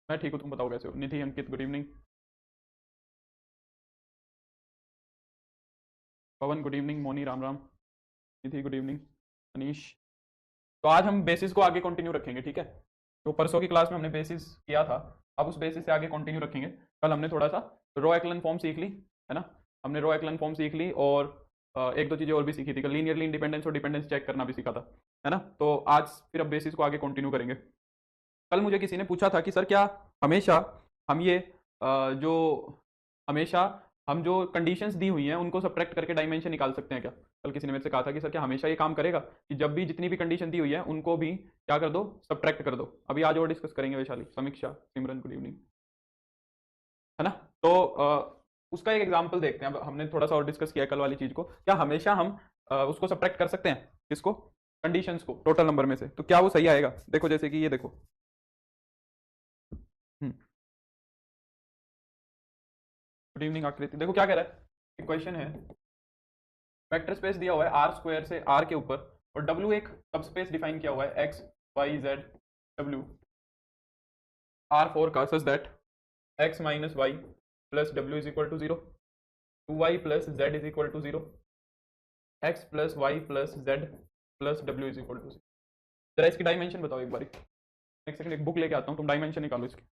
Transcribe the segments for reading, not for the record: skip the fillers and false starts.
मैं ठीक हूँ, तुम बताओ कैसे हो? निधि, अंकित, गुड इवनिंग। पवन गुड इवनिंग। मोनी राम राम। निधि गुड इवनिंग। अनीश। तो आज हम बेसिस को आगे कंटिन्यू रखेंगे, ठीक है? तो परसों की क्लास में हमने बेसिस किया था, अब उस बेसिस से आगे कंटिन्यू रखेंगे। कल हमने थोड़ा सा रो एक्लन फॉर्म सीख ली, है ना? हमने रो एक्लन फॉर्म सीख ली, और एक दो चीज़ें और भी सीखी थी। कल लीनियरली इंडिपेंडेंस और डिपेंडेंस चेक करना भी सीखा था, है ना? तो आज फिर अब बेसिस को आगे कंटिन्यू करेंगे। कल मुझे किसी ने पूछा था कि सर क्या हमेशा हम ये जो हमेशा हम जो कंडीशंस दी हुई हैं उनको सब्ट्रैक्ट करके डायमेंशन निकाल सकते हैं क्या? कल किसी ने मेरे से कहा था कि सर क्या हमेशा ये काम करेगा कि जब भी जितनी भी कंडीशन दी हुई है उनको भी क्या कर दो, सब्ट्रैक्ट कर दो? अभी आज और डिस्कस करेंगे वैशाली, समीक्षा, सिमरन गुड इवनिंग, है ना? तो उसका एक एग्जाम्पल देखते हैं। अब हमने थोड़ा सा और डिस्कस किया कल वाली चीज को, क्या हमेशा हम उसको सब्ट्रैक्ट कर सकते हैं किसको, कंडीशंस को टोटल नंबर में से? तो क्या वो सही आएगा? देखो जैसे कि ये देखो, गुड इवनिंग आकृति। देखो क्या कह रहा है, क्वेश्चन है, वेक्टर स्पेस दिया हुआ है आर स्क्वायर से आर के ऊपर, और डब्ल्यू एक सब स्पेस डिफाइन किया हुआ है x Y Z W R four का, such that x minus y plus डब्ल्यू is equal to zero, to Y plus Z is equal to zero, x plus y plus z plus डब्ल्यू is equal to zero. जरा इसकी dimension बताओ एक बारी। एक second, एक बुक लेके आता हूँ, तुम डायमेंशन निकालो इसकी।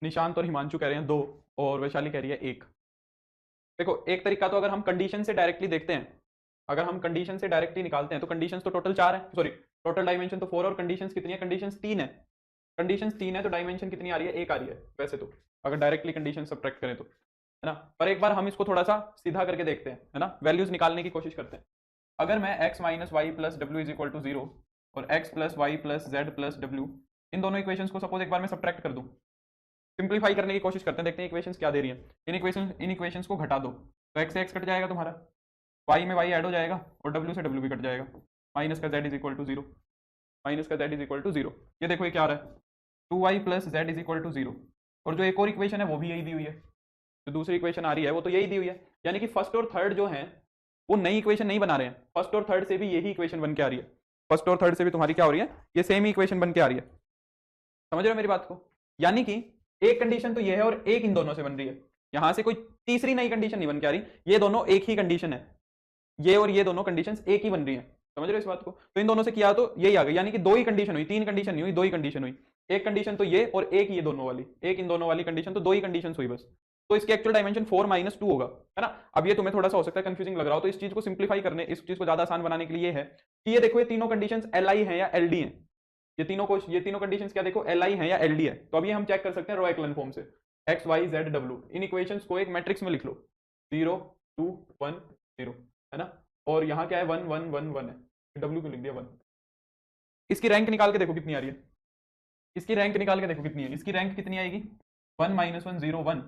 निशांत और हिमांशु कह रहे हैं दो, और वैशाली कह रही है एक। देखो एक तरीका तो, अगर हम कंडीशन से डायरेक्टली देखते हैं, अगर हम कंडीशन से डायरेक्टली निकालते हैं तो कंडीशंस तो टोटल चार है, सॉरी टोटल डायमेंशन तो फोर, और कंडीशंस कितनी है? कंडीशंस तीन है। कंडीशंस तीन है तो डायमेंशन कितनी आ रही है? एक आ रही है वैसे तो, अगर डायरेक्टली कंडीशन सब्ट्रैक्ट करें तो, है ना? पर एक बार हम इसको थोड़ा सा सीधा करके देखते हैं, है ना? वैल्यूज निकालने की कोशिश करते हैं। अगर मैं x माइनस वाई प्लस डब्ल्यू इज इक्वल टू जीरो और x plus y plus z plus डब्ल्यू, इन दोनों इक्वेशंस को सपोज एक बार मैं सब्ट्रैक्ट कर दूं, सिंप्लीफाई करने की कोशिश करते हैं, देखते हैं इक्वेशंस क्या दे रही है। इन इक्वेशंस को घटा दो तो x से x कट जाएगा तुम्हारा, y में y ऐड हो जाएगा, और w से w भी कट जाएगा, माइनस का z is equal to zero, minus का z is equal to zero. ये देखो ये क्या आ रहा है, two Y plus Z is equal to zero. और जो एक और इक्वेशन है वो भी यही दी हुई है, जो दूसरी इक्वेशन आ रही है वो तो यही दी हुई है। यानी कि फर्स्ट और थर्ड जो है वो नई इक्वेशन नहीं बना रहे हैं, फर्स्ट और थर्ड से भी यही इक्वेशन बन के आ रही है। फर्स्ट और थर्ड से भी तुम्हारी क्या हो रही है? ये सेम ही इक्वेशन बन के आ रही है। समझ रहे हो मेरी बात को? यानी कि एक कंडीशन तो ये है और एक इन दोनों से बन रही है, यहां से कोई तीसरी नई कंडीशन नहीं बन के आ रही, ये दोनों एक ही कंडीशन है, ये और ये दोनों कंडीशन एक ही बन रही है। समझ रहे हो इस बात को? तो इन दोनों से किया तो यही आ गई, यानी कि दो ही कंडीशन हुई, तीन कंडीशन नहीं हुई, दो ही कंडीशन हुई। एक कंडीशन तो ये और एक ये दोनों वाली, एक इन दोनों वाली कंडीशन, तो दो ही कंडीशन हुई बस। तो इसके एक्चुअल डायमेंशन 4 माइनस 2 होगा, है ना? अब ये तुम्हें थोड़ा सा हो सकता है कंफ्यूजिंग लग रहा हो, तो इस चीज को सिंप्लीफाई करने, इस चीज को ज्यादा आसान बनाने के लिए है कि ये देखो ये तीनों कंडीशन एल आई है या एल डी है, ये तीनों कंडीशंस क्या देखो, एल आई है या एल डी है। तो अभी हम चेक कर सकते हैं रो एक्लन फॉर्म से, एक्स वाई जेड डब्ल्यू, इन इक्वेशंस को एक मैट्रिक्स में लिख लो, 0 2 1 0, है ना? और यहाँ क्या है, 1 1 1 1 है, डब्ल्यू क्यों लिख दिया 1? इसकी रैंक निकाल के देखो कितनी आ रही है, इसकी रैंक निकाल के देखो कितनी है, इसकी रैंक कितनी आएगी? 1 माइनस 1 0 1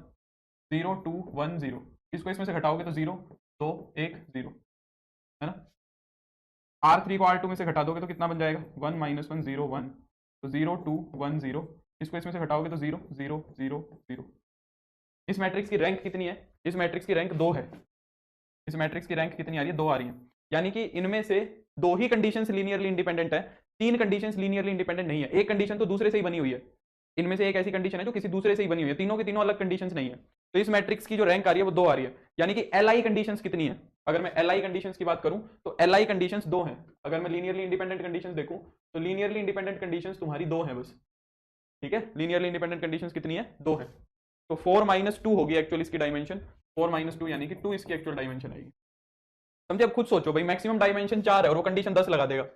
0 2 1 0, इसको इसमें से घटाओगे तो 0 2 1 0, है ना? R3 को R2 में से घटा दोगे तो कितना बन जाएगा? 1 माइनस 1 0 1, तो 0 2 1 0, इसको इसमें से घटाओगे तो 0 0 0 0। इस मैट्रिक्स की रैंक कितनी है? इस मैट्रिक्स की रैंक 2 है। इस मैट्रिक्स की रैंक कितनी आ रही है? 2 आ रही है। यानी कि इनमें से दो ही कंडीशंस लीनियरली इंडिपेंडेंट है, तीन कंडीशंस लीनियरली इंडिपेंडेंट नहीं है। एक कंडीशन तो दूसरे से ही बनी हुई है, इनमें से एक ऐसी कंडीशन है जो किसी दूसरे से ही बनी हुई है, तीनों की तीनों अलग कंडीशंस नहीं है। तो इस मैट्रिक्स की जो रैंक आ रही है वो 2 आ रही है। यानी कि एल आई कंडीशंस कितनी है? अगर मैं एल आई कंडीशंस की बात करूं तो एल आई कंडीशंस 2 हैं। अगर मैं लीनियरली इंडिपेंडेंट कंडीशंस देखूं तो लीनियरली इंडिपेंडेंट कंडीशंस तुम्हारी 2 हैं बस, ठीक है? लीनियरली इंडिपेंडेंट कंडीशंस कितनी है? 2 है। तो 4 माइनस 2 होगी एक्चुअली इसकी डायमेंशन, 4 माइनस 2 यानी कि 2 इसकी एक्चुअल डायमेंशन आएगी। समझे? अब खुद सोचो भाई, मैक्सिमम डायमेंशन 4 है और वो कंडीशन 10 लगा देगा।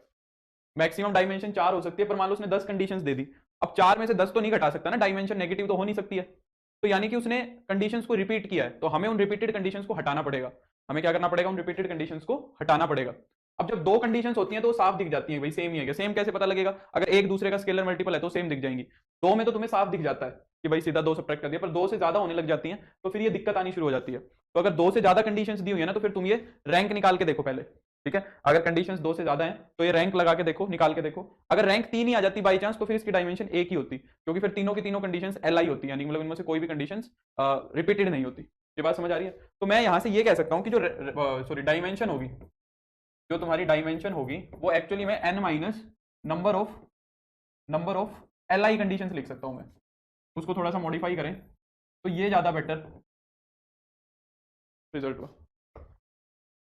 मैक्सिमम डायमेंशन 4 हो सकती है, पर मान लो उसने 10 कंडीशंस दे दी। अब 4 में से 10 तो नहीं घटा सकता ना, डायमेंशन नेगेटिव तो हो नहीं सकती है। तो यानी कि उसने कंडीशंस को रिपीट किया है, तो हमें उन रिपीटेड कंडीशंस को हटाना पड़ेगा। हमें क्या करना पड़ेगा? उन रिपीटेड कंडीशंस को हटाना पड़ेगा। अब जब दो कंडीशंस होती हैं तो वो साफ दिख जाती हैं भाई, सेम ही है क्या। सेम कैसे पता लगेगा? अगर एक दूसरे का स्केलर मल्टीपल है तो सेम दिख जाएंगी। दो में तो तुम्हें साफ दिख जाता है कि भाई सीधा 2 सब्ट्रैक्ट कर दिया, पर 2 से ज्यादा होने लग जाती हैं तो फिर ये दिक्कत आनी शुरू हो जाती है। तो अगर 2 से ज्यादा कंडीशंस दी हुई है ना, तो फिर तुम ये रैंक निकाल के देखो पहले, ठीक है? अगर कंडीशंस 2 से ज्यादा हैं तो ये रैंक लगा के देखो, निकाल के देखो। अगर रैंक 3 ही आ जाती बाई चांस, तो फिर इसकी डायमेंशन 1 ही होती, क्योंकि फिर तीनों की तीनों कंडीशंस एल होती है, यानी मतलब इनमें से कोई भी कंडीशंस रिपीटेड नहीं होती। ये बात समझ आ रही है? तो मैं यहां से ये कह सकता हूं कि जो सॉरी डायमेंशन होगी, जो तुम्हारी डायमेंशन होगी वो एक्चुअली में n minus number of L I condition लिख सकता हूं मैं। उसको थोड़ा सा मॉडिफाई करें तो ये ज्यादा बेटर रिजल्ट हुआ।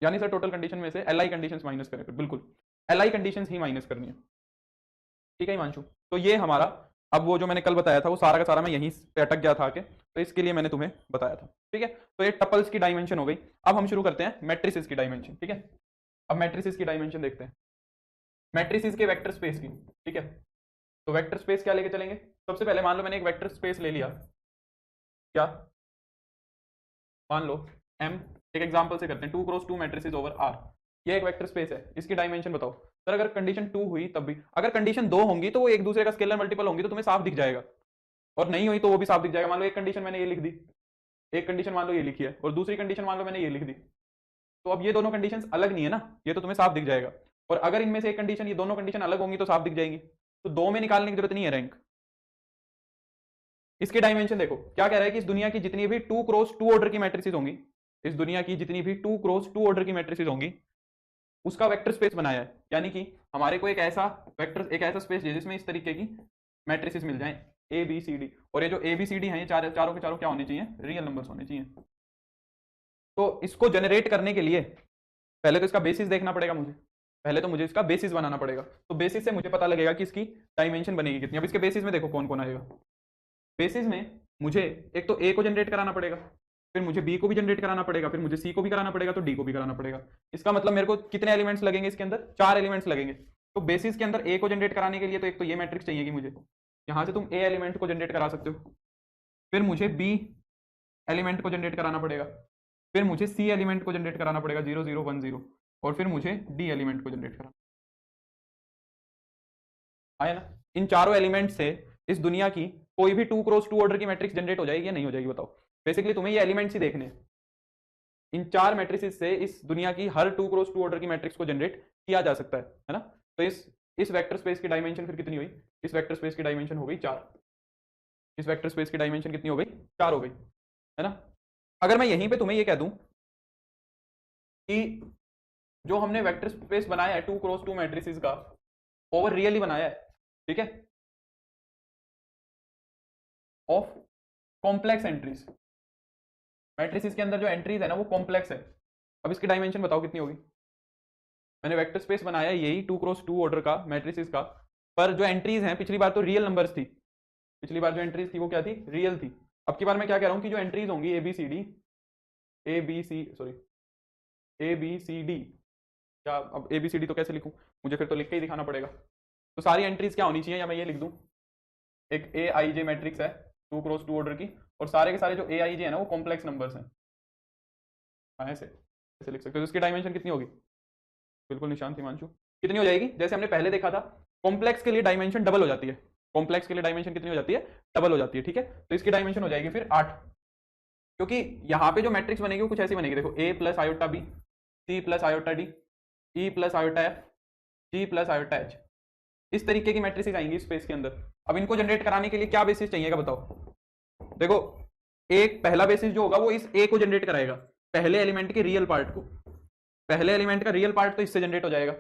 यानी सर टोटल कंडीशन में से एल आई कंडीशन माइनस करें, बिल्कुल L I condition he minus करनी है, ठीक है हिमांशु? तो ये हमारा, अब वो जो मैंने कल बताया था वो सारा का सारा मैं यहीं पे अटक गया था आके, तो इसके लिए मैंने तुम्हें बताया था, ठीक है? तो ये टपल्स की डायमेंशन हो गई। अब हम शुरू करते हैं मैट्रिसेस की डायमेंशन, ठीक है? अब मैट्रिसेस की डायमेंशन देखते हैं, मैट्रिसेस के वेक्टर स्पेस की, ठीक है? तो वेक्टर स्पेस क्या लेके चलेंगे? सबसे पहले मान लो मैंने एक वेक्टर स्पेस ले लिया, क्या? मान लो M, एक एग्जांपल से करते हैं, 2x2 मैट्रिसेस ओवर R, ये एक वेक्टर स्पेस है, इसकी डायमेंशन बताओ। सर अगर कंडीशन 2 हुई तब भी, अगर कंडीशन 2 होंगी तो वो एक दूसरे का स्केलर मल्टीपल होंगी तो तुम्हें साफ दिख जाएगा, और नहीं हुई तो वो भी साफ दिख जाएगा। मान लो एक कंडीशन मैंने ये लिख दी, एक कंडीशन मान लो ये लिखी है, और दूसरी कंडीशन मान लो मैंने ये लिख दी, तो अब ये दोनों कंडीशन अलग नहीं है ना, ये तो तुम्हें साफ दिख जाएगा। और अगर इनमें से एक कंडीशन, ये दोनों कंडीशन अलग होंगी तो साफ दिख जाएंगी, तो 2 में निकालने की जरूरत नहीं है रैंक। इसकी डायमेंशन देखो क्या कह रहा है कि इस दुनिया की जितनी भी 2x2 ऑर्डर की मैट्रिसेस होंगी, इस दुनिया की जितनी भी 2x2 ऑर्डर की मैट्रिसेस होंगी, उसका वेक्टर स्पेस बनाया है। यानी कि हमारे को एक ऐसा वेक्टर, एक ऐसा स्पेस है जिसमें इस तरीके की मैट्रिसेस मिल जाए ए बी सी डी, और ये जो ए बी सी डी है ये चारों के चारों क्या होने चाहिए? रियल नंबर्स होने चाहिए। तो इसको जनरेट करने के लिए पहले तो इसका बेसिस देखना पड़ेगा मुझे, पहले तो मुझे इसका बेसिस बनाना पड़ेगा। तो बेसिस से मुझे पता लगेगा कि इसकी डायमेंशन बनेगी कितनी। अब इसके बेसिस में देखो कौन कौन आएगा। बेसिस में मुझे एक तो ए को जनरेट कराना पड़ेगा, फिर मुझे बी को भी जनरेट कराना पड़ेगा, फिर मुझे सी को भी कराना पड़ेगा, तो डी को भी कराना पड़ेगा। इसका मतलब मेरे को कितने एलिमेंट्स लगेंगे इसके अंदर? 4 एलिमेंट्स लगेंगे। तो बेसिस के अंदर ए को जनरेट कराने के लिए तो एक तो ये मैट्रिक्स चाहिए मुझे, यहां से तुम ए एलिमेंट को जनरेट करा सकते हो, फिर मुझे बी एलिमेंट को जनरेट कराना पड़ेगा, फिर मुझे सी एलिमेंट को जनरेट कराना पड़ेगा 0 0 1 0, और फिर मुझे डी एलिमेंट को जनरेट कराना। आया ना? इन चारों एलिमेंट से इस दुनिया की कोई भी 2x2 ऑर्डर की मैट्रिक्स जनरेट हो जाएगी या नहीं हो जाएगी? बताओ। बेसिकली तुम्हें ये एलिमेंट्स ही देखने हैं। इन 4 मैट्रिसेस से इस दुनिया की हर 2x2 ऑर्डर की मैट्रिक्स को जनरेट किया जा सकता है ना? तो इस वेक्टर स्पेस की डायमेंशन फिर कितनी हुई? इस वेक्टर स्पेस की डायमेंशन हो गई 4। इस वेक्टर स्पेस की डायमेंशन कितनी हो गई? 4 हो गई, है ना? अगर मैं यहीं पे तुम्हें ये कह दूं कि जो हमने वेक्टर स्पेस बनाया है 2x2 मैट्रिसेस का, ओवर रियली बनाया है, ठीक है, ऑफ कॉम्प्लेक्स एंट्रीज। मैट्रिसेस के अंदर जो एंट्रीज है ना वो कॉम्प्लेक्स है। अब इसकी डायमेंशन बताओ कितनी होगी? मैंने वेक्टर स्पेस बनाया यही 2x2 ऑर्डर का मैट्रिसेस का, पर जो एंट्रीज हैं पिछली बार तो रियल नंबर्स थी, पिछली बार जो एंट्रीज थी वो क्या थी? रियल थी। अब की बार मैं क्या कह रहा हूं कि जो एंट्रीज होंगी A B C D, A B C sorry A B C D, क्या अब ए बी सी डी तो कैसे लिखूं? मुझे फिर तो लिख के ही दिखाना पड़ेगा। तो सारी एंट्रीज क्या होनी चाहिए, या मैं ये लिख दूं, एक ए आई जे मैट्रिक्स है 2x2 ऑर्डर की, और सारे के सारे जो ए आई जे है ना वो कॉम्प्लेक्स नंबर्स हैं। ऐसे ऐसे लिख सकते हो। तो इसकी डायमेंशन कितनी होगी? बिल्कुल निशांत हिमांशु, कितनी हो जाएगी? जैसे हमने पहले देखा था, कॉम्प्लेक्स के लिए डायमेंशन डबल हो जाती है। कॉम्प्लेक्स के लिए डायमेंशन कितनी हो जाती है? डबल हो जाती है, ठीक है? तो इसकी डायमेंशन हो जाएगी फिर 8, क्योंकि यहाँ पे जो मैट्रिक्स बनेगी वो कुछ ऐसी बनेगी, देखो a plus iota b, c plus iota d, e plus iota f, g plus iota h, इस तरीके की मैट्रिसेस आएंगी स्पेस के अंदर। अब इनको जनरेट कराने के लिए क्या बेसिस चाहिएगा बताओ? देखो, एक पहला बेसिस जो होगा वो इस ए को जनरेट कराएगा, पहले एलिमेंट के रियल पार्ट को। पहले एलिमेंट का रियल पार्ट तो इससे जनरेट हो जाएगा,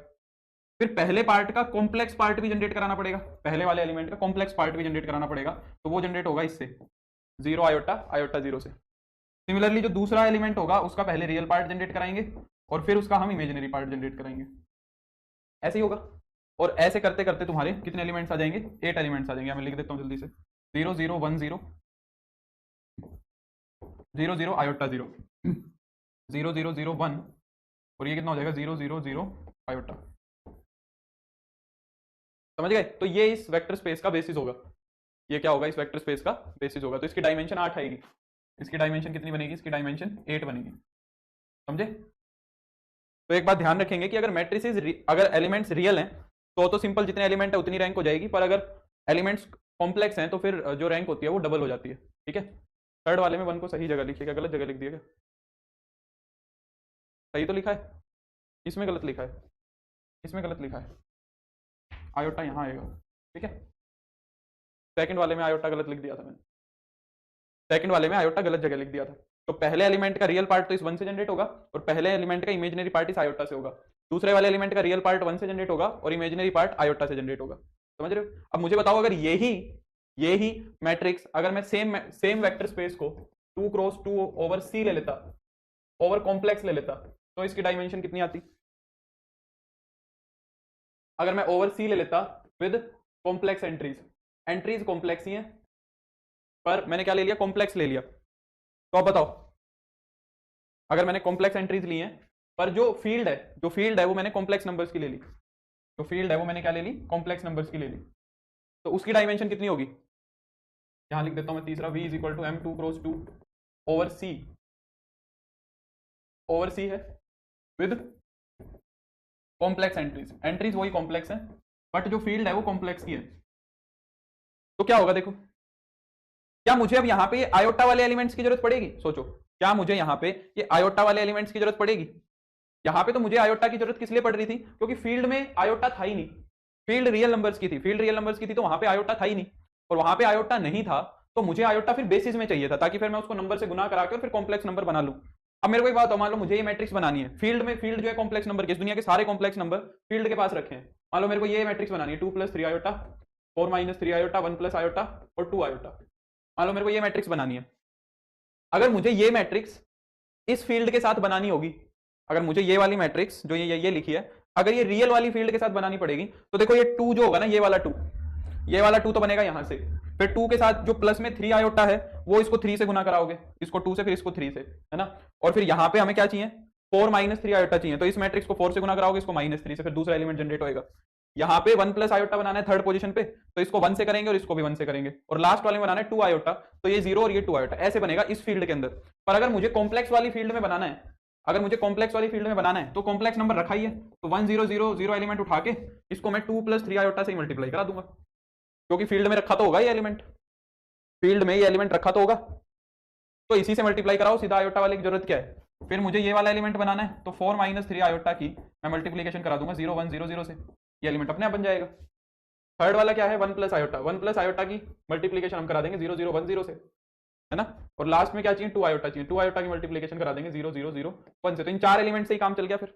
फिर पहले पार्ट का कॉम्प्लेक्स पार्ट भी जनरेट कराना पड़ेगा, पहले वाले एलिमेंट का कॉम्प्लेक्स पार्ट भी जनरेट कराना पड़ेगा, तो वो जनरेट होगा इससे 0 आयोटा आयोटा 0 से। सिमिलरली जो दूसरा एलिमेंट होगा उसका पहले रियल पार्ट जनरेट कराएंगे और फिर उसका हम इमेजिनरी पार्ट जनरेट कराएंगे। ऐसे ही होगा, और ऐसे करते करते तुम्हारे कितने एलिमेंट्स आ जाएंगे? 8 एलिमेंट्स आ जाएंगे। मैं लिख देता हूँ जल्दी से, 0 0 1 0 0 0 आयोटा 0, 0 0 0 1 और ये कितना हो जाएगा 0 0 0 आयोटा। समझ गए? तो ये इस वेक्टर स्पेस का बेसिस होगा। ये क्या होगा? इस वेक्टर स्पेस का बेसिस होगा। तो इसकी डायमेंशन 8 आएगी। इसकी डायमेंशन कितनी बनेगी? इसकी डायमेंशन 8 बनेगी। समझे? तो एक बात ध्यान रखेंगे कि अगर मैट्रिसेस अगर एलिमेंट्स रियल हैं तो सिंपल जितने एलिमेंट है उतनी रैंक हो जाएगी, पर अगर एलिमेंट्स कॉम्प्लेक्स हैं तो फिर जो रैंक होती है वो डबल हो जाती है। ठीक है? थर्ड वाले में 1 को सही जगह लिखिएगा, गलत जगह लिख दिएगा। सही तो लिखा है, इसमें गलत लिखा है, इसमें गलत लिखा है, आयोटा यहाँ आएगा। ठीक है? सेकंड वाले में आयोटा गलत लिख दिया था मैंने, सेकंड वाले में आयोटा गलत जगह लिख दिया था। तो पहले एलिमेंट का रियल पार्ट तो इस 1 से जनरेट होगा और पहले एलिमेंट का इमेजिनरी पार्ट इस आयोटा से होगा। दूसरे वाले एलिमेंट का रियल पार्ट 1 से जनरेट होगा और इमेजिनरी पार्ट आयोटा से जनरेट होगा। समझ रहे हो? अब मुझे बताओ, अगर यही मैट्रिक्स अगर मैं सेम वेक्टर स्पेस को 2 क्रॉस 2 ओवर सी ले लेता, ओवर कॉम्प्लेक्स ले लेता, तो इसकी डायमेंशन कितनी आती? अगर मैं ओवर सी ले लेता विद कॉम्प्लेक्स एंट्रीज कॉम्प्लेक्स ही है, पर मैंने क्या ले लिया? कॉम्प्लेक्स ले लिया। तो अब बताओ, अगर मैंने कॉम्प्लेक्स एंट्रीज ली हैं पर जो फील्ड है वो मैंने कॉम्प्लेक्स नंबर्स की ले ली, जो फील्ड है वो मैंने क्या ले ली? कॉम्प्लेक्स नंबर्स की ले ली, तो उसकी डायमेंशन कितनी होगी? यहां लिख देता हूं मैं तीसरा, v is equal to m2 cross 2 over C है विद कॉम्प्लेक्स एंट्रीज वही कॉम्प्लेक्स है, बट जो फील्ड है वो कॉम्प्लेक्स की है। तो क्या होगा? देखो, क्या मुझे अब यहां पे आयोटा वाले एलिमेंट्स की जरूरत पड़ेगी? सोचो, क्या मुझे यहां पे ये आयोटा वाले एलिमेंट्स की जरूरत पड़ेगी? यहां पे तो मुझे आयोटा की जरूरत किस लिए पड़ रही थी? क्योंकि फील्ड में आयोटा था ही नहीं, फील्ड रियल नंबर्स की थी, तो वहां पे आयोटा था ही नहीं, और वहां पे आयोटा नहीं था तो मुझे आयोटा फिर बेसिस में चाहिए था, ताकि फिर मैं उसको नंबर से गुना करा के फिर कॉम्प्लेक्स नंबर बना लूं। अब मेरे को एक बात, मान लो मुझे ये मैट्रिक्स बनानी है, फील्ड जो है कॉम्प्लेक्स नंबर की, इस दुनिया के सारे कॉम्प्लेक्स नंबर फील्ड के पास रखे हैं। मान लो मेरे को ये मैट्रिक्स बनानी है 2 + 3 आयोटा, 4 - 3 आयोटा, 1 + आयोटा और 2 आयोटा। मान लो मेरे को ये मैट्रिक्स बनानी है। अगर मुझे ये मैट्रिक्स इस फील्ड के साथ बनानी होगी, अगर मुझे ये वाली मैट्रिक्स जो ये लिखी है, अगर ये रियल वाली फील्ड के साथ बनानी पड़ेगी, तो देखो ये 2 जो होगा ना, ये वाला 2 तो बनेगा यहां से, फिर 2 के साथ जो प्लस में 3 आयोटा है वो इसको 3 से गुना कराओगे, इसको 2 से फिर इसको 3 से, है ना? और फिर यहां पे हमें क्या चाहिए? 4 - 3 आयोटा चाहिए, तो इस मैट्रिक्स को 4 से गुना कराओगे, इसको -3 से, फिर दूसरा एलिमेंट जनरेट होगा। यहाँ पे 1 + आयोटा बनाना है थर्ड पोजीशन पे, तो इसको 1 से करेंगे और इसको भी 1 से करेंगे, और लास्ट वाले में बनाना है 2 आयोटा, तो ये 0 और ये 2 आयोटा, ऐसे बनेगा इस फील्ड के अंदर। पर अगर मुझे कॉम्प्लेक्स वाली फील्ड में बनाना है, तो कॉम्प्लेक्स नंबर रखा ही है, तो 1 0 0 0 एलिमेंट उठा के इसको मैं 2 + 3 आयोटा से ही मल्टीप्लाई करा दूंगा, क्योंकि फील्ड में रखा तो होगा ये एलिमेंट, फील्ड में ये एलिमेंट रखा तो होगा, तो इसी से मल्टीप्लाई कराओ सीधा, आयोटा वाले की जरूरत क्या है? फिर मुझे ये वाला एलिमेंट बनाना है, तो 4 - 3 आयोटा की मैं मल्टीप्लीकेशन करा दूंगा 0 1 0 0 से, ये एलिमेंट अपने आप बन जाएगा। थर्ड वाला क्या है? 1 + आयोटा, 1 + आयोटा की मल्टीप्लीकेशन हम करा देंगे 0 0 1 0 से, है ना? और लास्ट में क्या चाहिए? 2 आयोटा चाहिए, 2 आयोटा की मल्टीप्लीकेशन करा देंगे 0 0 0 1 से। तो इन 4 एलिमेंट से ही काम चल गया, फिर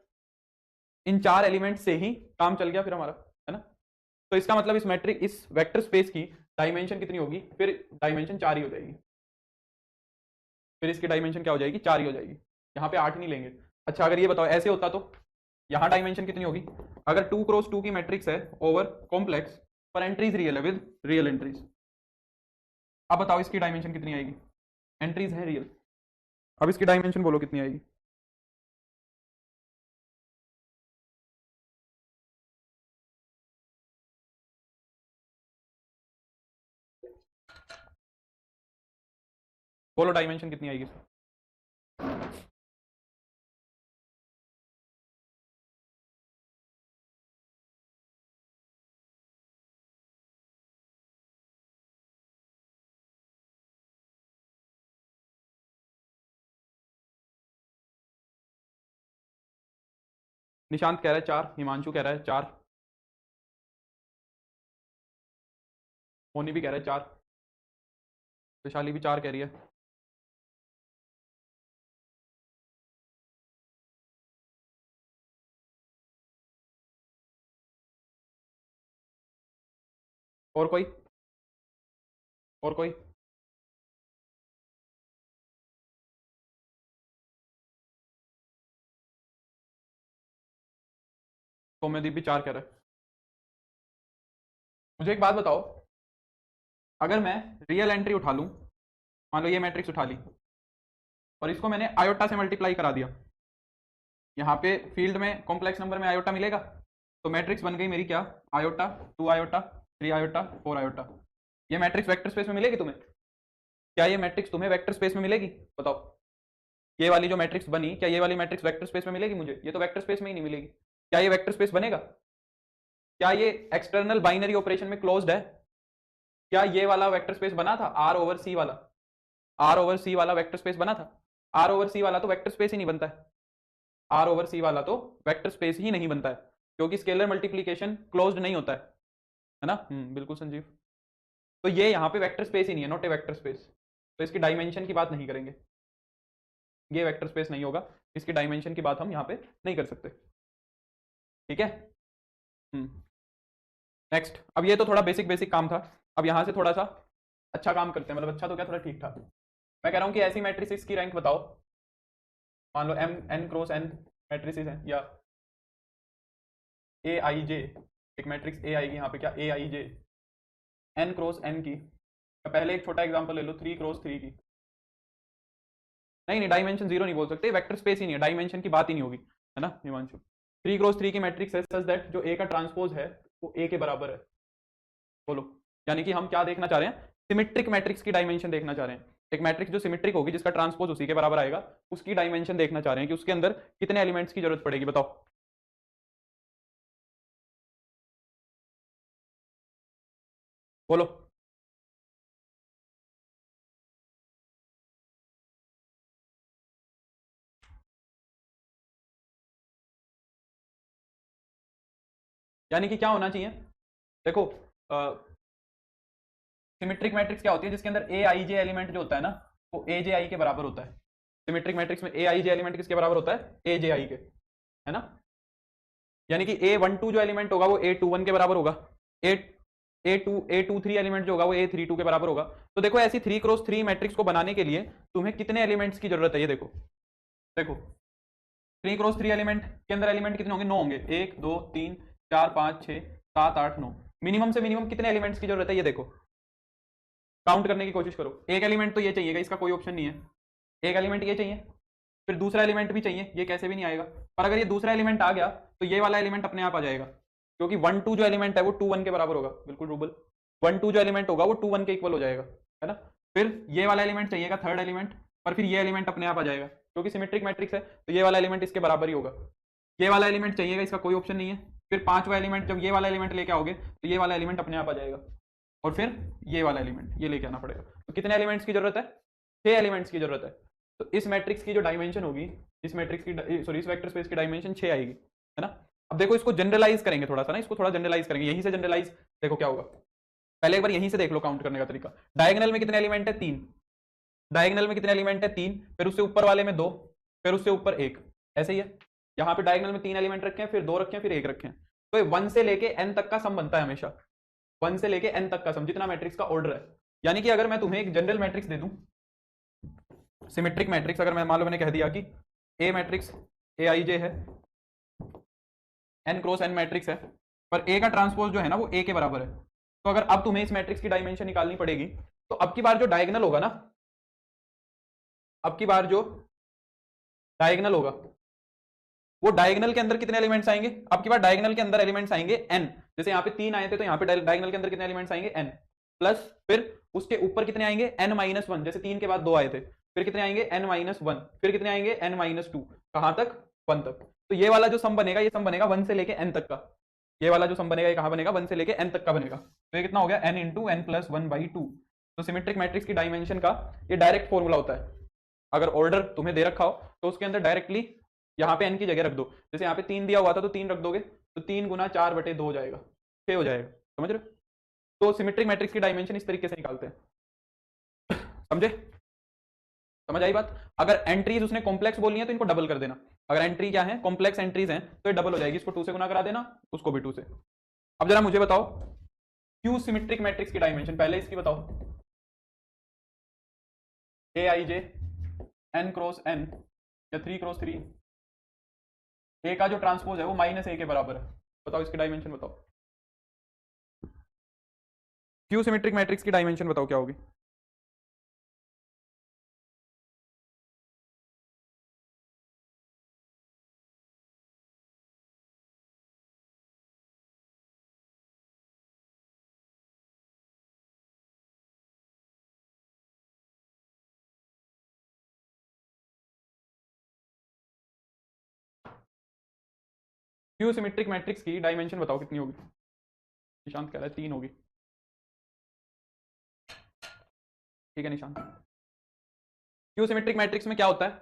इन 4 एलिमेंट से ही काम चल गया फिर हमारा, है ना? तो इसका मतलब इस वेक्टर स्पेस की डायमेंशन कितनी होगी? फिर डायमेंशन 4 ही हो जाएगी, फिर इसकी डायमेंशन क्या हो जाएगी? 4 ही हो जाएगी, यहाँ पे 8 नहीं लेंगे। अच्छा, अगर ये बताओ ऐसे होता तो यहाँ डायमेंशन कितनी होगी? अगर 2 क्रॉस 2 की मैट्रिक्स है ओवर कॉम्प्लेक्स, पर एंट्रीज रियल है विद रियल एंट्रीज, अब बताओ इसकी डायमेंशन कितनी आएगी? एंट्रीज है रियल, अब इसकी डायमेंशन बोलो कितनी आएगी? बोलो डायमेंशन कितनी आएगी? निशांत कह रहा है 4, हिमांशु कह रहा है 4, मोनी भी कह रहा है 4, वैशाली भी 4 कह रही है। और कोई? और कोई? सौम्यदीप भी 4 कह रहा है। मुझे एक बात बताओ, अगर मैं रियल एंट्री उठा लूं, मान लो ये मैट्रिक्स उठा ली और इसको मैंने आयोटा से मल्टीप्लाई करा दिया, यहाँ पे फील्ड में कॉम्प्लेक्स नंबर में आयोटा मिलेगा, तो मैट्रिक्स बन गई मेरी क्या, आयोटा, 2 आयोटा, 3 आयोटा, 4 आयोटा। ये मैट्रिक्स वेक्टर स्पेस में मिलेगी तुम्हें? क्या ये मैट्रिक्स तुम्हें वेक्टर स्पेस में मिलेगी? बताओ, ये वाली जो मैट्रिक्स बनी, क्या ये वाली मैट्रिक्स वेक्टर स्पेस में मिलेगी मुझे? ये तो वेक्टर स्पेस में ही नहीं मिलेगी। क्या ये वेक्टर स्पेस बनेगा? क्या ये एक्सटर्नल बाइनरी ऑपरेशन में क्लोज्ड है? क्या ये वाला वेक्टर स्पेस बना था, आर ओवर सी वाला? आर ओवर सी वाला वेक्टर स्पेस बना था? आर ओवर सी वाला तो वेक्टर स्पेस ही नहीं बनता है। आर ओवर सी वाला तो वेक्टर स्पेस ही नहीं बनता है, क्योंकि स्केलर मल्टीप्लीकेशन क्लोज्ड नहीं होता है ना? बिल्कुल संजीव। तो ये यहाँ पे वेक्टर स्पेस ही नहीं है, नॉट ए वेक्टर स्पेस, तो इसकी डायमेंशन की बात नहीं करेंगे। ये वेक्टर स्पेस नहीं होगा, इसकी डायमेंशन की बात हम यहाँ पे नहीं कर सकते। ठीक है। नेक्स्ट, अब ये तो थोड़ा बेसिक बेसिक काम था, अब यहाँ से थोड़ा सा अच्छा काम करते हैं, मतलब अच्छा तो क्या, थोड़ा ठीक ठाक। मैं कह रहा हूँ कि ऐसी मैट्रिसेस की रैंक बताओ, मान लो m n cross n matrices हैं, या ए आई जे, एक मैट्रिक्स ए आएगी यहाँ पे, क्या ए आई जे एन क्रॉस एन की। पहले एक छोटा एग्जांपल ले लो, 3 क्रॉस 3 की। नहीं नहीं, डायमेंशन जीरो नहीं बोल सकते, वेक्टर स्पेस ही नहीं है, डायमेंशन की बात ही नहीं होगी, है ना हिमांशु? 3 क्रॉस 3 की मैट्रिक्स है सच दैट जो ए का ट्रांसपोज है वो ए के बराबर है। बोलो, यानी कि हम क्या देखना चाह रहे हैं, सिमेट्रिक मैट्रिक्स की डायमेंशन देखना चाह रहे हैं। एक मैट्रिक्स जो सिमेट्रिक होगी, जिसका ट्रांसपोज उसी के बराबर आएगा, उसकी डायमेंशन देखना चाह रहे हैं कि उसके अंदर कितने एलिमेंट्स की जरूरत पड़ेगी, बताओ। बोलो। यानी कि क्या होना चाहिए, देखो, सिमेट्रिक मैट्रिक्स क्या होती है, जिसके अंदर ए आई जे एलिमेंट जो होता है ना, वो ए जे आई के बराबर होता है। सिमेट्रिक मैट्रिक्स में ए आई जे एलिमेंट किसके बराबर होता है, ए जे आई के, है ना? यानी कि ए वन टू जो एलिमेंट होगा वो ए टू वन के बराबर होगा, ए ए टू थ्री एलिमेंट जो होगा वो ए थ्री टू के बराबर होगा। तो देखो, ऐसी 3 क्रॉस 3 मैट्रिक्स को बनाने के लिए तुम्हें कितने एलिमेंट्स की जरूरत है, ये देखो। देखो, 3 क्रॉस 3 एलिमेंट के अंदर एलिमेंट कितने होंगे, 9 होंगे, 1 2 3 4 5 6 7 8 9। मिनिमम से मिनिमम कितने एलिमेंट्स की जरूरत है, ये देखो, काउंट करने की कोशिश करो। एक एलिमेंट तो ये चाहिएगा, इसका कोई ऑप्शन नहीं है। एक एलिमेंट ये चाहिए, फिर दूसरा एलिमेंट भी चाहिए, ये कैसे भी नहीं आएगा। पर अगर ये दूसरा एलिमेंट आ गया तो ये वाला एलिमेंट अपने आप आ जाएगा, क्योंकि 1 2 जो एलिमेंट है वो 2 1 के बराबर होगा। बिल्कुल रूबल, 1 2 जो एलिमेंट होगा वो 2 1 के इक्वल हो जाएगा, है ना? फिर ये वाला एलिमेंट चाहिएगा, थर्ड एलिमेंट, पर फिर ये एलिमेंट अपने आप आ जाएगा, क्योंकि सिमेट्रिक मैट्रिक्स है तो ये वाला एलिमेंट इसके बराबर ही होगा। ये वाला एलिमेंट चाहिएगा, इसका कोई ऑप्शन नहीं है। फिर पांचवा एलिमेंट, जब ये वाला एलिमेंट लेके आओगे तो ये वाला एलिमेंट अपने आप आ जाएगा, और फिर ये वाला एलिमेंट ये लेके आना पड़ेगा। तो कितने एलिमेंट्स की जरूरत है, 6 एलिमेंट्स की जरूरत है। तो इस मैट्रिक्स की जो डायमेंशन होगी, इस मैट्रिक्स की, सॉरी, इस वेक्टर स्पेस की डायमेंशन 6 आएगी, है ना? अब देखो, इसको जनरलाइज करेंगे थोड़ा सा ना, इसको थोड़ा जनरलाइज करेंगे, यहीं से जनरलाइज। देखो क्या होगा, पहले एक बार यहीं से देख लो काउंट करने का तरीका। डायगोनल में कितने एलिमेंट है, 3। डायगोनल में कितने एलिमेंट है, 3, फिर उससे ऊपर वाले में 2, फिर उससे ऊपर 1, ऐसे ही है। यहाँ पे डायगोनल में 3 एलिमेंट रखे हैं, फिर 2 रखे हैं, फिर 1 रखे हैं। तो 1 से लेके n तक का सम बनता है हमेशा, 1 से लेके n तक का सम, जितना मैट्रिक्स का ऑर्डर है। यानी कि अगर मैं तुम्हें एक जनरल मैट्रिक्स दे दूं, सिमेट्रिक मैट्रिक्स, अगर मैं मान लो मैंने कह दिया कि ए मैट्रिक्स ए आई जे है, एन क्रॉस एन मैट्रिक्स है, पर ए का ट्रांसपोज जो है ना वो ए के बराबर है। तो अगर अब तुम्हें इस मैट्रिक्स की डायमेंशन निकालनी पड़ेगी, तो अब की बार जो डायगोनल होगा ना, अब की बार जो डायगोनल होगा, वो डायगोनल के अंदर कितने एलिमेंट्स आएंगे, अब की बार डायगोनल के अंदर एलिमेंट्स आएंगे n। जैसे यहाँ पे 3 आए थे, तो यहाँ पे डायगोनल के अंदर कितने एलिमेंट्स आएंगे, n प्लस, फिर उसके ऊपर कितने आएंगे, n माइनस 1। जैसे 3 के बाद 2 आए थे, फिर कितने आएंगे, n माइनस 1, फिर कितने आएंगे, n माइनस 2, कहां तक, 1 तक। तो ये वाला जो सम बनेगा, ये सम बनेगा 1 से लेके n तक का। ये वाला जो सम बनेगा ये कहां बनेगा, 1 से लेके n तक का बनेगा। तो ये कितना हो गया, n इंटू n प्लस 1/2। तो सिमेट्रिक मैट्रिक्स की डायमेंशन का ये डायरेक्ट फॉर्मूला होता है। अगर ऑर्डर तुम्हें दे रखा हो तो उसके अंदर डायरेक्टली यहाँ पे n की जगह रख दो। जैसे यहाँ पे 3 दिया हुआ था तो 3 रख दोगे, तो 3 गुना 4/2 हो जाएगा, 6 हो जाएगा। समझ रहे हो? तो सिमेट्रिक मैट्रिक्स की डायमेंशन इस तरीके से निकालते हैं। समझे? समझ आई बात? अगर एंट्रीज उसने कॉम्प्लेक्स बोलनी है तो इनको डबल कर देना। अगर एंट्री क्या है, कॉम्प्लेक्स एंट्रीज हैं, तो ये डबल हो जाएगी, इसको 2 से गुना करा देना, उसको भी 2 से। अब जरा मुझे बताओ, क्यू सिमेट्रिक मैट्रिक्स की डायमेंशन, पहले इसकी बताओ। ए आई जे एन क्रॉस एन या 3 क्रॉस 3, ए का जो ट्रांसपोज है वो -a के बराबर है। बताओ इसकी डायमेंशन बताओ, क्यू सिमेट्रिक मैट्रिक्स की डायमेंशन बताओ क्या होगी। क्यू सिमेट्रिक मैट्रिक्स की डायमेंशन बताओ कितनी होगी। निशांत कह रहा है 3 होगी। ठीक है निशांत। क्यू सिमेट्रिक मैट्रिक्स में क्या होता है,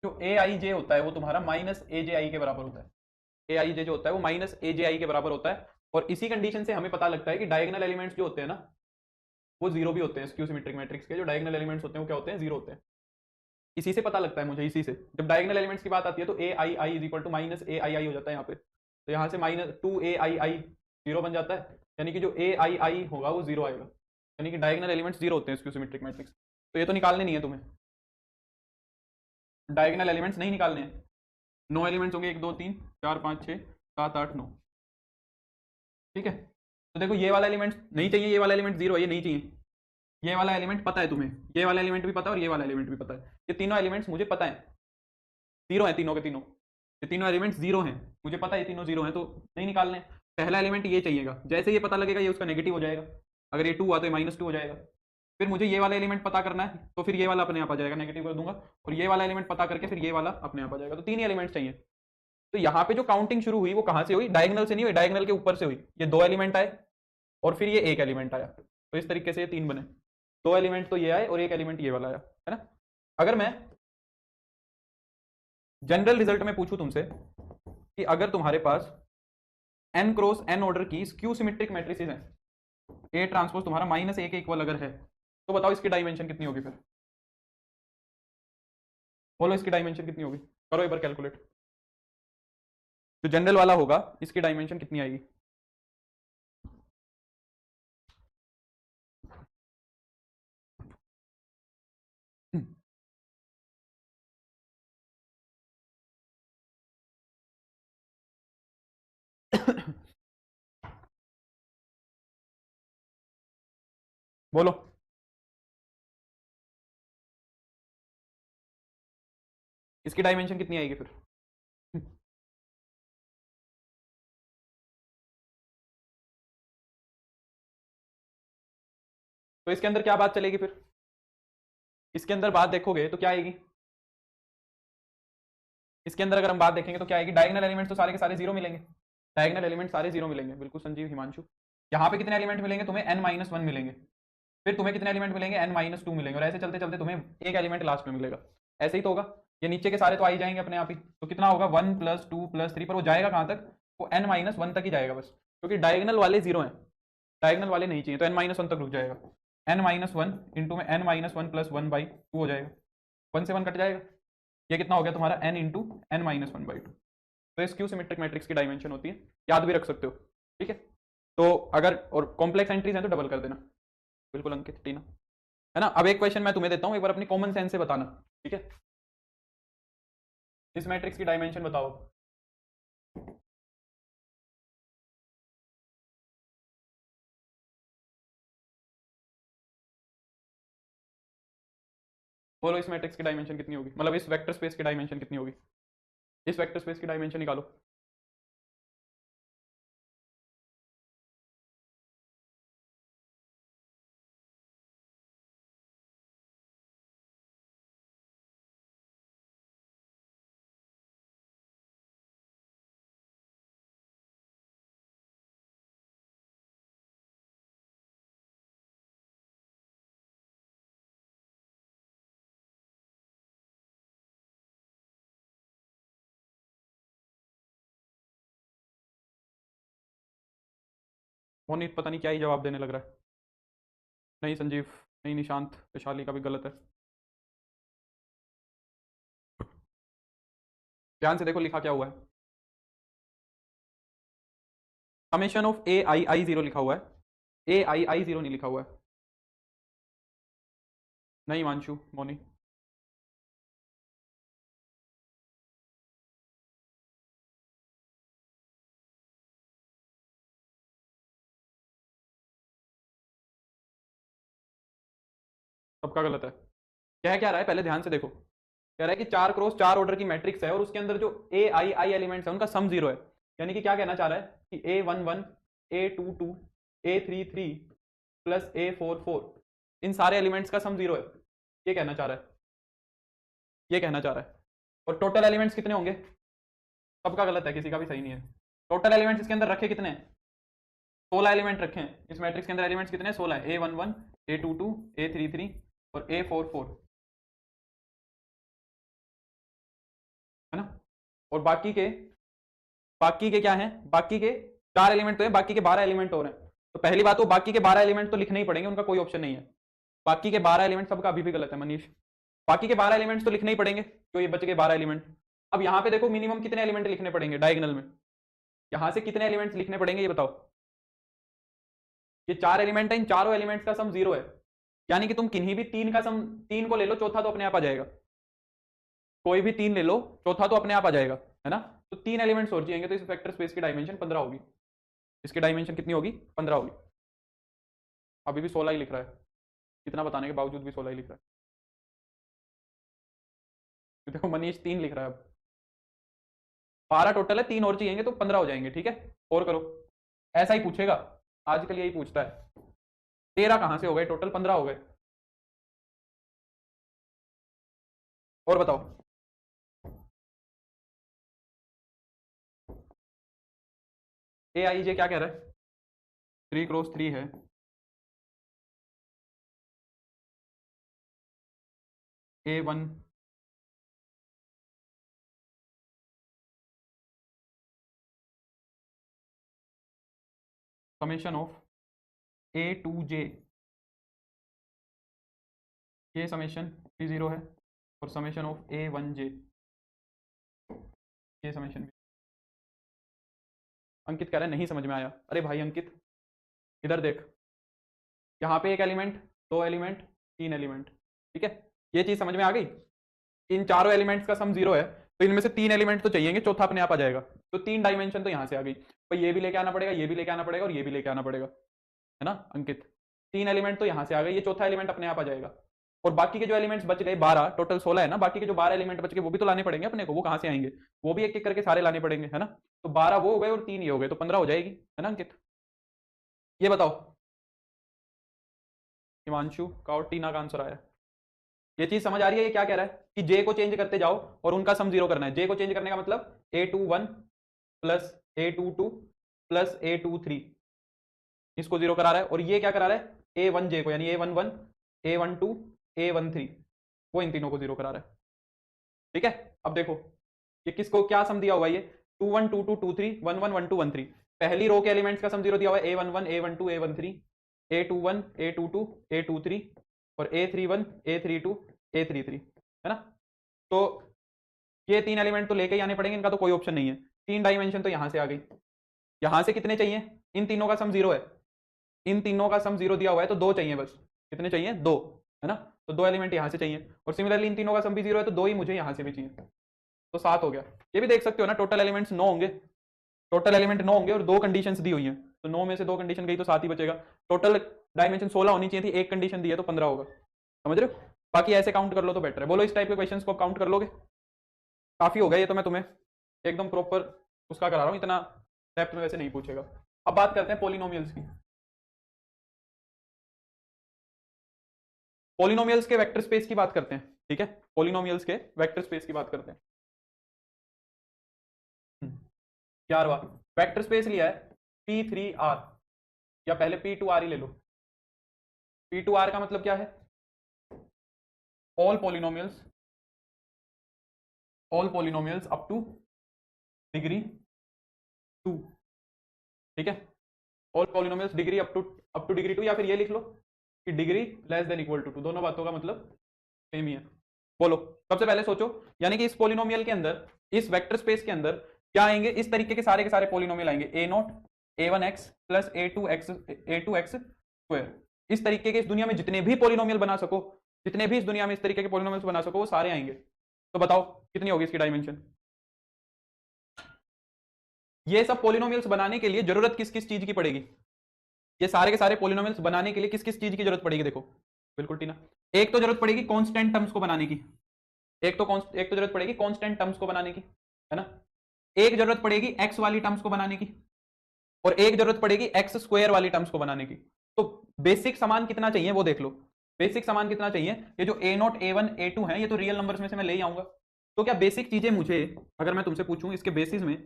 जो ए आई जे होता है वो तुम्हारा माइनस ए जे आई के बराबर होता है। ए आई जे जो होता है वो माइनस ए जे आई के बराबर होता है। और इसी कंडीशन से हमें पता लगता है कि डायगोनल एलिमेंट्स जो होते हैं ना वो जीरो भी होते हैं। क्यू सिमेट्रिक मैट्रिक्स के जो डायगोनल एलिमेंट्स होते हैं वो क्या होते हैं, जीरो होते हैं। इसी से पता लगता है मुझे, इसी से जब डायगोनल एलिमेंट्स की बात आती है तो ए आई I is equal to minus ए आई आई हो जाता है यहाँ पे। तो यहाँ से माइनस 2 ai जीरो बन जाता है, यानी कि जो ए आई आई होगा वो जीरो आएगा, यानी कि डायगोनल एलिमेंट्स जीरो होते हैं क्यू सिमेट्रिक मैट्रिक्स। तो ये तो निकालने नहीं है तुम्हें, डायगोनल एलिमेंट्स नहीं निकालने हैं। 9 एलिमेंट्स होंगे, 1 2 3 4 5 6 7 8 9। ठीक है, तो देखो ये वाला एलिमेंट नहीं चाहिए, ये वाला एलिमेंट जीरो है, ये नहीं चाहिए। ये वाला एलिमेंट पता है तुम्हें, ये वाला एलिमेंट भी पता है और ये वाला एलिमेंट भी पता है। ये तीनों एलिमेंट्स मुझे पता है जीरो है, तीनों के तीनों। ये तीनों एलिमेंट्स जीरो हैं, मुझे पता है ये तीनों जीरो हैं, तो नहीं निकालने। पहला एलिमेंट ये चाहिएगा, जैसे ये पता लगेगा ये उसका नेगेटिव हो जाएगा। अगर ये 2 हुआ तो ये -2 हो जाएगा। फिर मुझे ये वाला एलिमेंट पता करना है, तो फिर ये वाला अपने आप आ जाएगा, नेगेटिव कर दूंगा। और ये वाला एलिमेंट पता करके फिर ये वाला अपने आप आ जाएगा। तो 3 ही एलिमेंट्स चाहिए। तो यहाँ पे जो काउंटिंग शुरू हुई वो कहाँ से हुई, डायगोनल से नहीं हुई, डायगोनल के ऊपर से हुई। ये 2 एलिमेंट आए और फिर ये 1 एलिमेंट आया, तो इस तरीके से ये 3 बने। 2 एलिमेंट तो ये आए और 1 एलिमेंट ये वाला आया, है ना। अगर मैं जनरल रिजल्ट में पूछूं तुमसे कि अगर तुम्हारे पास n क्रॉस n ऑर्डर की स्क्यू सिमेट्रिक मैट्रिसेस हैं, ए ट्रांसपोज तुम्हारा -1 के इक्वल अगर है, तो बताओ इसकी डायमेंशन कितनी होगी। फिर बोलो इसकी डायमेंशन कितनी होगी, करो एक बार कैलकुलेट। जो जनरल वाला होगा इसकी डायमेंशन कितनी आएगी। बोलो इसकी डायमेंशन कितनी आएगी फिर। तो इसके अंदर क्या बात चलेगी फिर, इसके अंदर बात देखोगे तो क्या आएगी। इसके अंदर अगर हम बात देखेंगे तो क्या आएगी, डायगोनल एलिमेंट्स तो सारे के सारे जीरो मिलेंगे। डायगोनल एलिमेंट सारे जीरो मिलेंगे, बिल्कुल संजीव हिमांशु। यहाँ पे कितने एलिमेंट मिलेंगे तुम्हें, n-1 मिलेंगे। फिर तुम्हें कितने एलिमेंट मिलेंगे, n-2 मिलेंगे। और ऐसे चलते चलते तुम्हें एक एलिमेंट लास्ट में मिलेगा। ऐसे ही तो होगा, ये नीचे के सारे तो आ ही जाएंगे अपने आप ही। तो कितना होगा 1 + 2 + 3, पर वो जाएगा कहाँ तक, वो n-1 तक ही जाएगा बस, क्योंकि डायगोनल वाले जीरो हैं, डायगोनल वाले नहीं चाहिए, तो n-1 तक रुक जाएगा। n-1 इंटू में n-1 + 1/2 हो जाएगा, 1 से 1 कट जाएगा। ये कितना हो गया तुम्हारा n इंटू n-1/2। तो इस क्यू सिमेट्रिक मैट्रिक्स की डायमेंशन होती है, याद भी रख सकते हो। ठीक है, तो अगर और कॉम्प्लेक्स एंट्रीज हैं तो डबल कर देना। बिल्कुल अंकित, टीना, है ना। अब एक क्वेश्चन मैं तुम्हें देता हूं, एक बार अपनी कॉमन सेंस से बताना। ठीक है, इस मैट्रिक्स की डायमेंशन बताओ। बोलो इस मैट्रिक्स की डायमेंशन कितनी होगी, मतलब इस वेक्टर स्पेस की डायमेंशन कितनी होगी। इस वेक्टर स्पेस की डायमेंशन निकालो। मोनित पता नहीं क्या ही जवाब देने लग रहा है। नहीं संजीव, नहीं निशांत, वैशाली का भी गलत है। ध्यान से देखो लिखा क्या हुआ है, summation of A I I zero लिखा हुआ है, ए आई आई जीरो नहीं लिखा हुआ है। नहीं मानशु, मोनी, सबका गलत है। कह क्या रहा है, पहले ध्यान से देखो। कह रहा है कि 4 क्रॉस 4 ऑर्डर की मैट्रिक्स है और उसके अंदर जो ए आई आई एलिमेंट्स है उनका सम जीरो है। यानी कि क्या कहना चाह रहा है कि A11 A22 A33 plus A44 इन सारे एलिमेंट्स का सम जीरो है, ये कहना चाह रहा है, ये कहना चाह रहा है। और टोटल एलिमेंट्स कितने होंगे, सबका गलत है, किसी का भी सही नहीं है। टोटल एलिमेंट्स इसके अंदर रखे कितने हैं? 16 एलिमेंट रखे हैं इस मैट्रिक्स के अंदर। एलिमेंट्स कितने हैं? 16 है। A11, A22, A33 और A44, है ना। और बाकी के क्या हैं? बाकी के 4 एलिमेंट तो है, बाकी के 12 एलिमेंट और हैं। तो पहली बात तो बाकी के 12 एलिमेंट तो लिखने ही पड़ेंगे, उनका कोई ऑप्शन नहीं है। बाकी के 12 एलिमेंट, सबका अभी भी गलत है मनीष। बाकी के 12 एलिमेंट्स तो लिखने ही पड़ेंगे, तो ये बच गए 12 एलिमेंट। अब यहाँ पे देखो मिनिमम कितने एलिमेंट लिखने पड़ेंगे डायगोनल में, यहाँ से कितने एलिमेंट्स लिखने पड़ेंगे ये बताओ। ये 4 एलिमेंट है, इन चारों एलिमेंट्स का सम 0 है, यानी कि तुम किन्हीं भी 3 का सम, 3 को ले लो, चौथा तो अपने आप आ जाएगा। कोई भी 3 ले लो, चौथा तो अपने आप आ जाएगा, है ना। तो 3 एलिमेंट्स और चाहिए, तो इस वेक्टर स्पेस की डायमेंशन 15 होगी। इसकी डायमेंशन कितनी होगी? 15 होगी। अभी भी 16 ही लिख रहा है, इतना बताने के बावजूद भी 16 ही लिख रहा है। तो देखो मनीष 3 लिख रहा है। अब 12 टोटल है, 3 और चाहिए तो 15 हो जाएंगे, ठीक है। और करो, ऐसा ही पूछेगा, आजकल यही पूछता है। 13 कहां से हो गए? टोटल 15 हो गए। और बताओ। AIJ क्या कह रहा है? 3 क्रॉस 3 है। A1 समेशन ऑफ A2J, ये समेशन भी 0 है, और समेशन ऑफ A1J, ये समेशन भी। अंकित कह रहा है नहीं समझ में आया। अरे भाई अंकित, इधर देख, यहाँ पे एक एलिमेंट, 2 एलिमेंट, 3 एलिमेंट, ठीक है। ये चीज समझ में आ गई। इन चारों एलिमेंट्स का सम 0 है, तो इनमें से 3 एलिमेंट तो चाहिए, चौथा अपने आप आ जाएगा। तो 3 डायमेंशन तो यहाँ से आ गई। तो ये भी लेके आना पड़ेगा, ये भी लेके आना पड़ेगा, और ये भी लेके आना पड़ेगा, है ना अंकित। 3 एलिमेंट तो यहाँ से आ गए, ये चौथा एलिमेंट अपने आप आ जाएगा। और बाकी के जो एलिमेंट्स बच गए 12, टोटल 16 है ना, बाकी के जो 12 एलिमेंट बच गए वो भी तो लाने पड़ेंगे अपने को। वो कहाँ से आएंगे? वो भी एक एक करके सारे लाने पड़ेंगे, है ना। तो 12 वो हो गए और 3 ये हो गए, तो 15 हो जाएगी, है ना अंकित। ये बताओ, हिमांशु का और टीना का आंसर आया। ये चीज समझ आ रही है? ये क्या कह रहा है कि जे को चेंज करते जाओ और उनका सम 0 करना है। जे को चेंज करने का मतलब A21 plus A22 plus A23, इसको 0 करा रहा है। और ये क्या करा रहा है? A1J को, यानी A11, A12, A13, वो इन तीनों को 0 करा रहा है, ठीक है। अब देखो ये किसको क्या सम दिया हुआ है? ये 21 22 23 11 12 13। पहली रो के एलिमेंट्स का सम 0 दिया हुआ है, A11 A12 A13, A21 A22 A23 और A31 A32 A33, है ना। तो ये 3 एलिमेंट तो लेके ही आने पड़ेंगे, इनका तो कोई ऑप्शन नहीं है। 3 डायमेंशन तो यहां से आ गई। यहां से कितने चाहिए? इन तीनों का सम 0 है, इन तीनों का सम 0 दिया हुआ है, तो 2 चाहिए बस। कितने चाहिए? 2, है ना। तो 2 एलिमेंट यहां से चाहिए, और सिमिलरली इन तीनों का सम भी 0 है, तो 2 ही मुझे यहां से भी चाहिए, तो 7 हो गया। ये भी देख सकते हो ना, टोटल एलिमेंट्स 9 होंगे, टोटल एलिमेंट 9 होंगे और 2 कंडीशंस दी हुई हैं, तो 9 में से 2 कंडीशन गई तो 7 ही बचेगा। टोटल डायमेंशन 16 होनी चाहिए थी, एक कंडीशन दी है तो 15 होगा, समझ रहे हो। बाकी ऐसे काउंट कर लो तो बेटर है। बोलो इस टाइप के क्वेश्चंस को काउंट कर लोगे? काफी हो गया ये तो, मैं तुम्हें एकदम प्रॉपर उसका करा रहा हूँ, इतना डेप्थ में वैसे नहीं पूछेगा। अब बात करते हैं पॉलिनोमियल्स की। पॉलिनोमियल्स के वेक्टर स्पेस की बात करते हैं, ठीक है। पॉलिनोमियल्स के वेक्टर स्पेस की बात करते हैं। 11वां वेक्टर स्पेस लिया है P3R, या पहले P2R ही ले लो। P2R का मतलब क्या है? All polynomials up to degree 2, ठीक है। All polynomials degree up to degree 2, या फिर ये लिख लो कि degree less than equal to 2। दोनों बातों का मतलब सेम ही है। बोलो सबसे पहले सोचो, यानी कि इस पॉलिनोमियल के अंदर, इस वेक्टर स्पेस के अंदर क्या आएंगे? इस तरीके के सारे पॉलिनोमियल आएंगे, A0 A1x plus A2x square. इस तरीके के इस दुनिया में जितने भी पॉलिनोमियल बना सको, जितने भी इस दुनिया में इस तरीके के पॉलिनोमियल्स बना सको, वो सारे आएंगे। तो बताओ कितनी होगी इसकी डायमेंशन? ये सब पॉलिनोमियल्स बनाने के लिए जरूरत किस किस चीज की पड़ेगी? ये सारे के सारे पॉलिनोमियल्स बनाने के लिए किस किस चीज की जरूरत पड़ेगी? देखो बिल्कुल टीना, एक तो जरूरत पड़ेगी कांस्टेंट टर्म्स को बनाने की, एक तो जरूरत पड़ेगी कांस्टेंट टर्म्स को बनाने की, है ना। एक जरूरत पड़ेगी एक्स वाली टर्म्स को बनाने की, और एक जरूरत पड़ेगी एक्स स्क्वायर वाली टर्म्स को बनाने की। तो बेसिक समान कितना चाहिए वो देख लो। बेसिक समान कितना चाहिए? ये जो A0 A1 A2 है, ये तो रियल नंबर्स में से मैं ले आऊंगा, तो क्या बेसिक चीजें मुझे, अगर मैं तुमसे पूछूं इसके बेसिस में,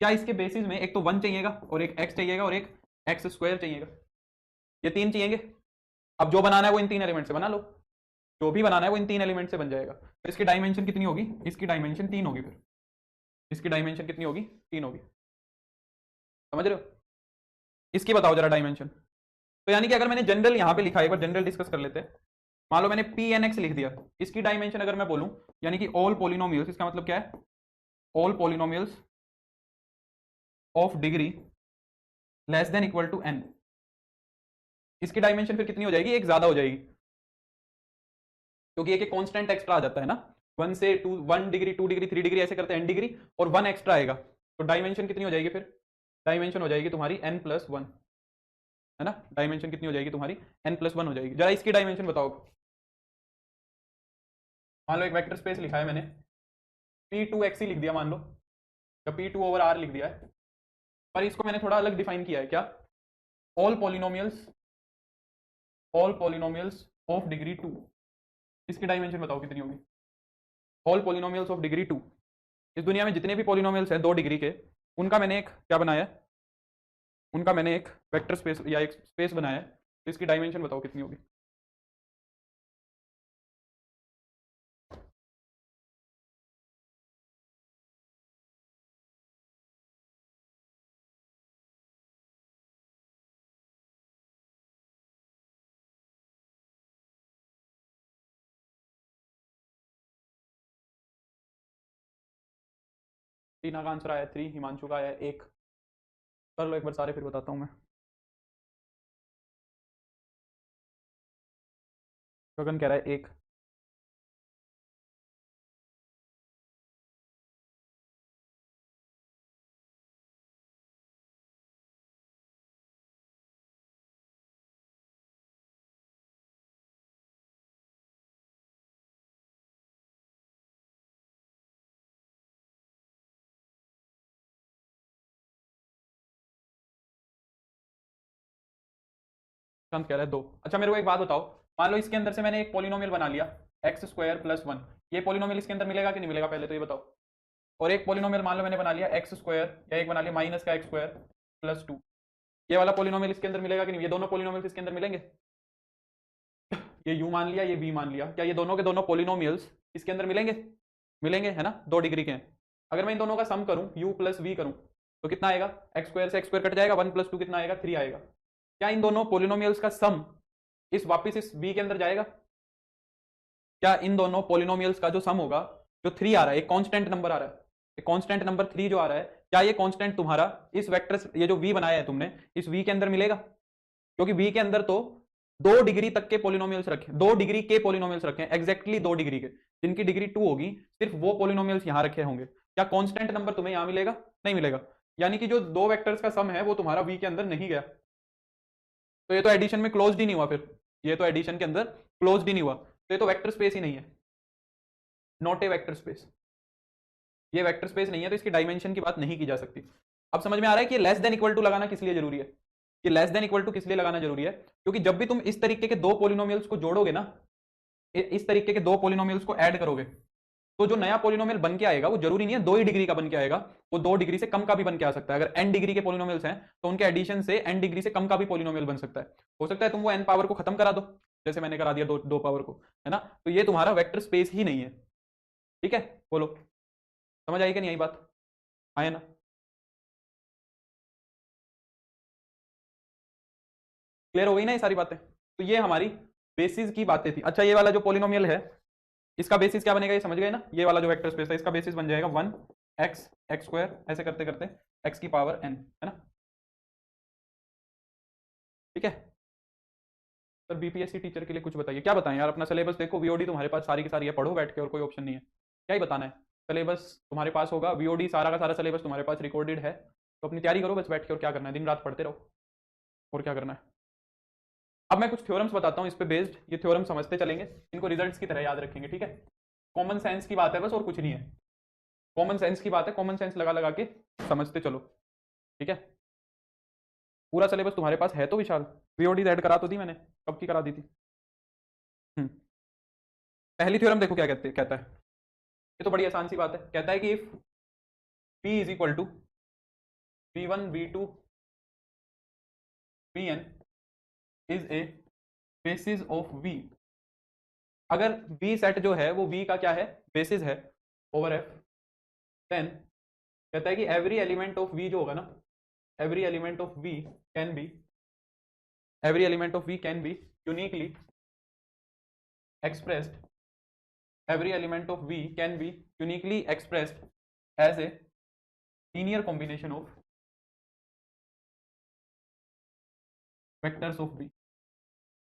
क्या इसके बेसिस में एक तो 1 चाहिएगा और एक x चाहिएगा और एक एक्स स्क्वायर चाहिएगा, ये 3 चाहिएंगे। अब जो बनाना है वो इन 3 एलिमेंट से बना लो, जो भी बनाना है वो इन 3 एलिमेंट से बन जाएगा। तो इसकी डायमेंशन कितनी होगी, इसकी डायमेंशन 3 होगी, फिर इसकी डायमेंशन कितनी होगी, 3 होगी। समझ रहे हो? इसकी बताओ जरा डायमेंशन। तो यानी कि अगर मैंने जनरल यहां पे लिखा है, एक बार जनरल डिस्कस कर लेते हैं। मान लो मैंने पी एन एक्स लिख दिया, इसकी डायमेंशन अगर मैं बोलूं, यानी कि ऑल पोलिनोमियल्स, इसका मतलब क्या है, all polynomials of degree less than equal to N, इसकी डायमेंशन फिर कितनी हो जाएगी, एक ज्यादा हो जाएगी, क्योंकि एक कांस्टेंट एक्स्ट्रा आ जाता है ना, 1 से 2, 1 डिग्री 2 डिग्री 3 डिग्री ऐसे करते हैं n डिग्री, और 1 एक्स्ट्रा आएगा, तो डायमेंशन कितनी हो जाएगी, फिर डायमेंशन हो जाएगी तुम्हारी n+1, है ना। डायमेंशन कितनी हो जाएगी तुम्हारी, n+1 हो जाएगी। जरा इसकी डायमेंशन बताओ। मान लो एक वेक्टर स्पेस लिखा है मैंने, P2x ही लिख दिया मान लो, या P2/R लिख दिया है, पर इसको मैंने थोड़ा अलग डिफाइन किया है, क्या, ऑल पॉलिनोमियल्स ऑफ डिग्री 2, इसकी डायमेंशन बताओ कितनी होगी, ऑल पॉलिनोमियल्स ऑफ डिग्री 2। इस दुनिया में जितने भी पॉलिनोमियल्स हैं 2 डिग्री के, उनका मैंने एक क्या बनाया है, उनका मैंने एक वेक्टर स्पेस या एक स्पेस बनाया है, तो इसकी डायमेंशन बताओ कितनी होगी। टीना का आंसर आया 3, हिमांशु का आया 1। कर लो एक बार सारे, फिर बताता हूँ मैं। गगन कह रहा है 1। शांत कह रहा है 2। अच्छा मेरे को एक बात बताओ, मान लो इसके अंदर से मैंने एक पॉलिनोमियल बना लिया x² + 1, ये पॉलिनोमियल इसके अंदर मिलेगा कि नहीं मिलेगा, पहले तो ये बताओ। और एक पॉलिनोमियल मान लो मैंने बना लिया x², या एक बना लिया -x² + 2, ये वाला पॉलिनोमियल इसके अंदर मिलेगा कि नहीं, ये दोनों पॉलिनोमियल्स इसके अंदर मिलेंगे। ये u मान लिया, ये v मान लिया, क्या ये दोनों के दोनों पॉलिनोमियल्स इसके अंदर मिलेंगे, मिलेंगे, है ना, 2 डिग्री के हैं। अगर मैं इन दोनों का सम करूं, u + v करूं, तो कितना आएगा, x² से x² कट जाएगा, 1 + 2 कितना आएगा, 3 आएगा। क्या इन दोनों पॉलिनोमियल्स का सम इस वापस इस v के अंदर जाएगा, क्या इन दोनों पॉलिनोमियल्स का जो सम होगा, जो 3 आ रहा है, एक कांस्टेंट नंबर आ रहा है, एक कांस्टेंट नंबर 3 जो आ रहा है, क्या ये कांस्टेंट तुम्हारा इस वेक्टर, ये जो v बनाया है तुमने, इस v के अंदर मिलेगा, क्योंकि v के अंदर तो 2 डिग्री तक के पॉलिनोमियल्स रखे, 2 डिग्री के पॉलिनोमियल्स रखे हैं, एग्जैक्टली 2 डिग्री के, जिनकी डिग्री 2 होगी, सिर्फ वो पॉलिनोमियल्स यहां रखे होंगे। क्या कांस्टेंट नंबर तुम्हें यहां मिलेगा, नहीं मिलेगा, यानी कि जो 2 वेक्टर्स का सम है वो तुम्हारा v के अंदर नहीं गया, तो ये तो एडिशन में क्लोज्ड ही नहीं हुआ, फिर ये तो एडिशन के अंदर क्लोज्ड ही नहीं हुआ, तो ये तो वेक्टर स्पेस ही नहीं है, नॉट ए वेक्टर स्पेस, ये वेक्टर स्पेस नहीं है, तो इसकी डायमेंशन की बात नहीं की जा सकती। अब समझ में आ रहा है कि लेस देन इक्वल टू लगाना किस लिए जरूरी है, कि लेस देन इक्वल टू किस लिए लगाना जरूरी है, क्योंकि जब भी तुम इस तरीके के 2 पॉलिनोमियल्स को जोड़ोगे ना, इस तरीके के 2 पॉलिनोमियल्स को ऐड करोगे, तो जो नया पॉलिनोमियल बन के आएगा वो जरूरी नहीं है 2 ही डिग्री का बन के आएगा, वो 2 डिग्री से कम का भी बन के आ सकता है। अगर n डिग्री के पॉलिनोमियल्स हैं तो उनके एडिशन से n डिग्री से कम का भी पॉलिनोमियल बन सकता है, हो सकता है तुम वो n पावर को खत्म करा दो, जैसे मैंने करा दिया 2 पावर को, है ना। तो ये तुम्हारा वेक्टर स्पेस ही नहीं है, ठीक है। बोलो समझ आई कि नहीं आई बात, आया ना। क्लियर हो गई ना ये सारी बातें, तो ये हमारी बेसिस की बातें थी। अच्छा ये वाला जो पॉलिनोमियल है, इसका बेसिस क्या बनेगा, ये समझ गए ना, ये वाला जो वेक्टर स्पेस है इसका बेसिस बन जाएगा 1x² ऐसे करते करते x की पावर n, है ना, ठीक है। सर बीपीएससी टीचर के लिए कुछ बताइए, क्या बताएं यार, अपना सिलेबस देखो, वीओडी तुम्हारे पास सारी की सारी है, पढ़ो बैठ के, और कोई ऑप्शन नहीं है, क्या ही बताना है। सिलेबस तुम्हारे पास होगा, वीओडी सारा का सारा सिलेबस तुम्हारे पास रिकॉर्डेड है, तो अपनी तैयारी करो बस बैठ के, और क्या करना है, दिन रात पढ़ते रहो, और क्या करना है। अब मैं कुछ थ्योरम्स बताता हूँ इस पे बेस्ड, ये थ्योरम समझते चलेंगे, इनको रिजल्ट्स की तरह याद रखेंगे, ठीक है। कॉमन सेंस की बात है बस, और कुछ नहीं है, कॉमन सेंस की बात है, कॉमन सेंस लगा लगा के समझते चलो, ठीक है। पूरा सिलेबस तुम्हारे पास है तो विशाल, वीओडी ऐड करा तो दी मैंने, कब की करा दी थी। पहली थ्योरम देखो क्या कहता है, ये तो बड़ी आसान सी बात है। कहता है कि if P is equal to V1 V2 Vn is a basis of V, अगर V सेट जो है वो V का क्या है, बेसिस है ओवर F, देन कहता है कि एवरी एलिमेंट ऑफ V जो होगा ना, every element of V can be, every element of V can be uniquely expressed, every element of V can be uniquely expressed as a linear combination of vectors of V।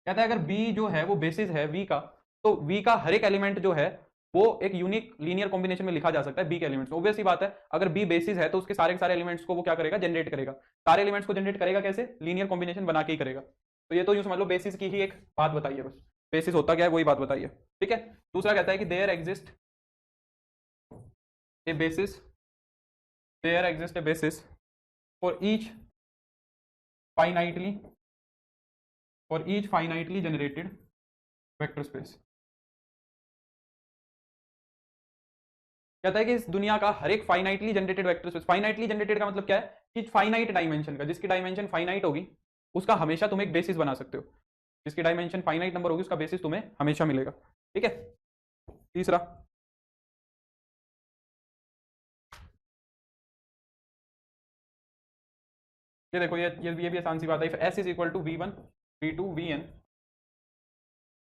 कहता है अगर B जो है वो basis है V का, तो V का हर एक एलिमेंट जो है वो एक यूनिक लीनियर कॉम्बिनेशन में लिखा जा सकता है B के एलिमेंट्स। ऑब्वियस सी बात है, अगर B बेसिस है तो उसके सारे के सारे एलिमेंट्स को वो क्या करेगा, जनरेट करेगा। सारे एलिमेंट्स को जनरेट करेगा कैसे, लीनियर कॉम्बिनेशन बना के ही करेगा। तो ये तो यूं समझ लो बेसिस की ही एक बात बताइए, बस बेसिस होता क्या है वही बात बताइए, ठीक है। दूसरा कहता है कि there exist a basis, there exist a basis for each finitely generated vector space. कहता है कि इस दुनिया का हर एक finitely generated vector space, finitely generated का मतलब क्या है कि फाइनाइट डायमेंशन का, जिसकी डायमेंशन फाइनाइट होगी उसका हमेशा तुम एक बेसिस बना सकते हो, जिसकी डायमेंशन फाइनाइट नंबर होगी उसका बेसिस तुम्हें हमेशा मिलेगा, ठीक है। तीसरा ये देखो, ये भी आसान सी बात है। If S is equal to V1 V2 Vn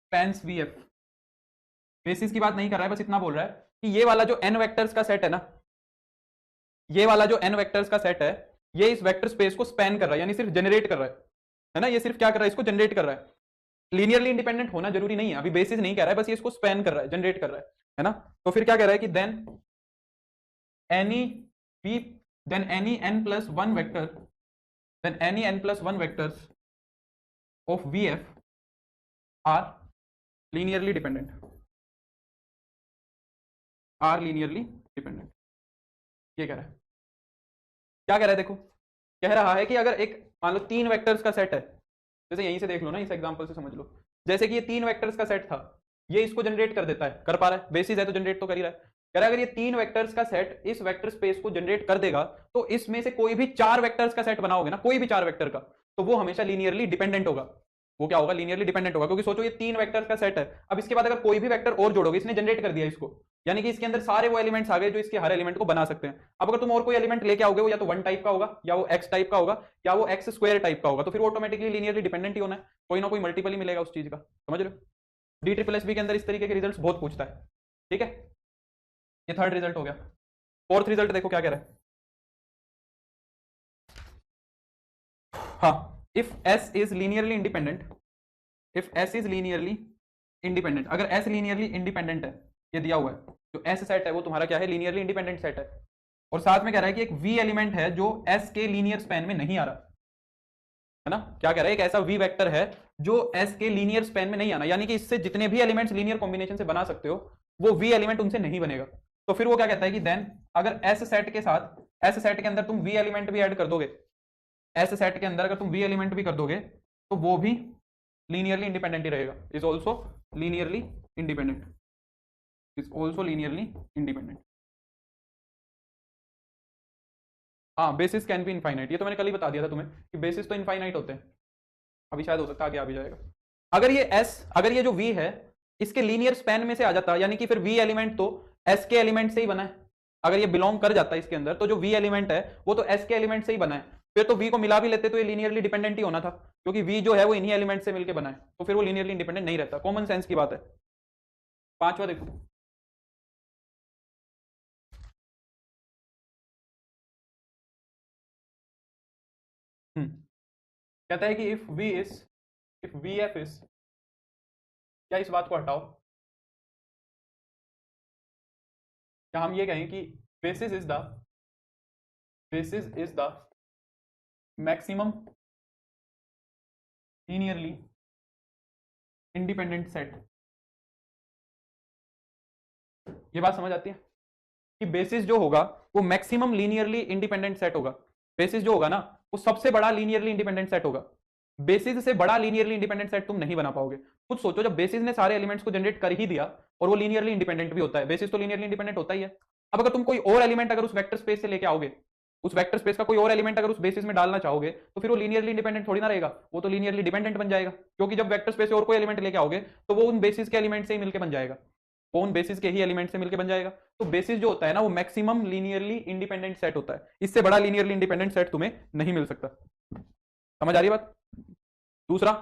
spans Vf, basis की बात नहीं कर रहा है, बस इतना बोल रहा है कि ये वाला जो n वेक्टर्स का सेट है ना, ये वाला जो n वेक्टर्स का सेट है, ये इस वेक्टर स्पेस को स्पैन कर रहा है, यानी सिर्फ जनरेट कर रहा है ना, ये सिर्फ क्या कर रहा है, इसको जनरेट कर रहा है। लीनियरली इंडिपेंडेंट होना जरूरी नहीं है, अभी बेसिस नहीं कह रहा है, बस ये इसको स्पैन कर रहा है, जनरेट कर रहा है ना। तो फिर क्या कह रहा है कि then any n plus one vector, then any n plus one vectors of Vf are linearly dependent, are linearly dependent. ये कह रहा है, क्या कह रहा है, देखो कह रहा है कि अगर एक मान लो 3 वेक्टर्स का सेट है, जैसे यहीं से देख लो ना, इस एग्जांपल से समझ लो, जैसे कि ये 3 वेक्टर्स का सेट था, ये इसको जनरेट कर देता है, कर पा रहा है, बेसिस है तो जनरेट तो कर ही रहा है। कह रहा है अगर ये 3 वेक्टर्स का सेट इस वेक्टर स्पेस को जनरेट कर देगा, तो इसमें से कोई भी 4 वेक्टर्स का सेट बनाओगे ना, कोई भी 4 वेक्टर का, तो वो हमेशा लीनियरली डिपेंडेंट होगा। वो क्या होगा, लीनियरली डिपेंडेंट होगा, क्योंकि सोचो ये 3 वेक्टर्स का सेट है, अब इसके बाद अगर कोई भी वेक्टर और जोड़ोगे, इसने जनरेट कर दिया इसको, यानी कि इसके अंदर सारे वो एलिमेंट्स आ गए जो इसके हर एलिमेंट को बना सकते हैं। अब अगर तुम और कोई एलिमेंट लेके आओगे, वो या तो 1 टाइप का होगा, या वो x टाइप का होगा, या वो x स्क्वायर टाइप का होगा, तो फिर वो ऑटोमेटिकली लीनियरली डिपेंडेंट ही होना है, कोई ना कोई मल्टीपल ही मिलेगा उस चीज का, समझ रहे हो। DSSS के अंदर इस तरीके के रिजल्ट बहुत पूछता है, ठीक है। ये थर्ड रिजल्ट हो गया। फोर्थ रिजल्ट देखो क्या कह रहा है, हाँ, if S is linearly independent, if S is linearly independent, अगर S लीनियरली इंडिपेंडेंट है, ये दिया हुआ है, जो S सेट है वो तुम्हारा क्या है, लीनियरली इंडिपेंडेंट सेट है, और साथ में कह रहा है कि एक V एलिमेंट है जो S के लीनियर स्पैन में नहीं आ रहा है ना। क्या कह रहा है, एक ऐसा V वेक्टर है जो S के लीनियर स्पैन में नहीं आना, यानी कि इससे जितने भी एलिमेंट्स लीनियर कॉम्बिनेशन से बना सकते हो, वो V एलिमेंट उनसे नहीं बनेगा। तो फिर वो क्या कहता है कि देन अगर S सेट के साथ, S सेट के अंदर तुम V एलिमेंट भी ऐड कर दोगे, S सेट के अंदर अगर तुम V एलिमेंट भी कर दोगे, तो वो भी लीनियरली इंडिपेंडेंट ही रहेगा, is also linearly independent, is also linearly independent. हाँ, बेसिस कैन बी इनफाइनाइट, ये तो मैंने कल ही बता दिया था तुम्हें कि बेसिस तो इनफाइनाइट होते हैं, अभी शायद हो सकता है आगे आ भी जाएगा। अगर ये S, अगर ये जो V है इसके लीनियर स्पैन में से आ जाता, यानी कि फिर V एलिमेंट तो S के एलिमेंट से ही बना है, अगर ये बिलोंग कर जाता है इसके अंदर, तो जो V एलिमेंट है वो तो S के एलिमेंट से ही बना है, फिर तो V को मिला भी लेते तो ये लीनियरली डिपेंडेंट ही होना था, क्योंकि V जो है वो इन्हीं एलिमेंट से मिलकर बना है, तो फिर वो लीनियरली इंडिपेंडेंट नहीं रहता, कॉमन सेंस की बात है। पांचवा देखो, कहता है कि इफ VF इज, क्या इस बात को हटाओ, क्या हम ये कहें कि basis is the maximum linearly independent set. ये बात समझ आती है कि बेसिस जो होगा वो मैक्सिमम लीनियरली इंडिपेंडेंट सेट होगा, बेसिस जो होगा ना वो सबसे बड़ा लीनियरली इंडिपेंडेंट सेट होगा, बेसिस से बड़ा लीनियरली इंडिपेंडेंट सेट तुम नहीं बना पाओगे। खुद सोचो, जब बेसिस ने सारे एलिमेंट्स को जनरेट कर ही दिया और वो लीनियरली इंडिपेंडेंट भी होता है, बेसिस तो लीनियरली इंडिपेंडेंट होता ही है। अब अगर तुम कोई और एलिमेंट अगर उस वेक्टर स्पेस से लेके आओगे, उस वेक्टर स्पेस का कोई और एलिमेंट अगर उस बेसिस में डालना चाहोगे, तो फिर वो लीनियरली इंडिपेंडेंट थोड़ी ना रहेगा, वो तो लीनियरली डिपेंडेंट बन जाएगा, क्योंकि जब वेक्टर स्पेस से और कोई एलिमेंट लेके आओगे तो वो उन बेसिस के एलिमेंट से ही मिलकर बन जाएगा, वो उन बेसिस के ही एलिमेंट से मिलकर बन जाएगा। तो बेसिस जो होता है ना, वो मैक्सिमम लीनियरली इंडिपेंडेंट सेट होता है, इससे बड़ा लीनियरली इंडिपेंडेंट सेट तुम्हें नहीं मिल सकता। समझ आ रही है बात? दूसरा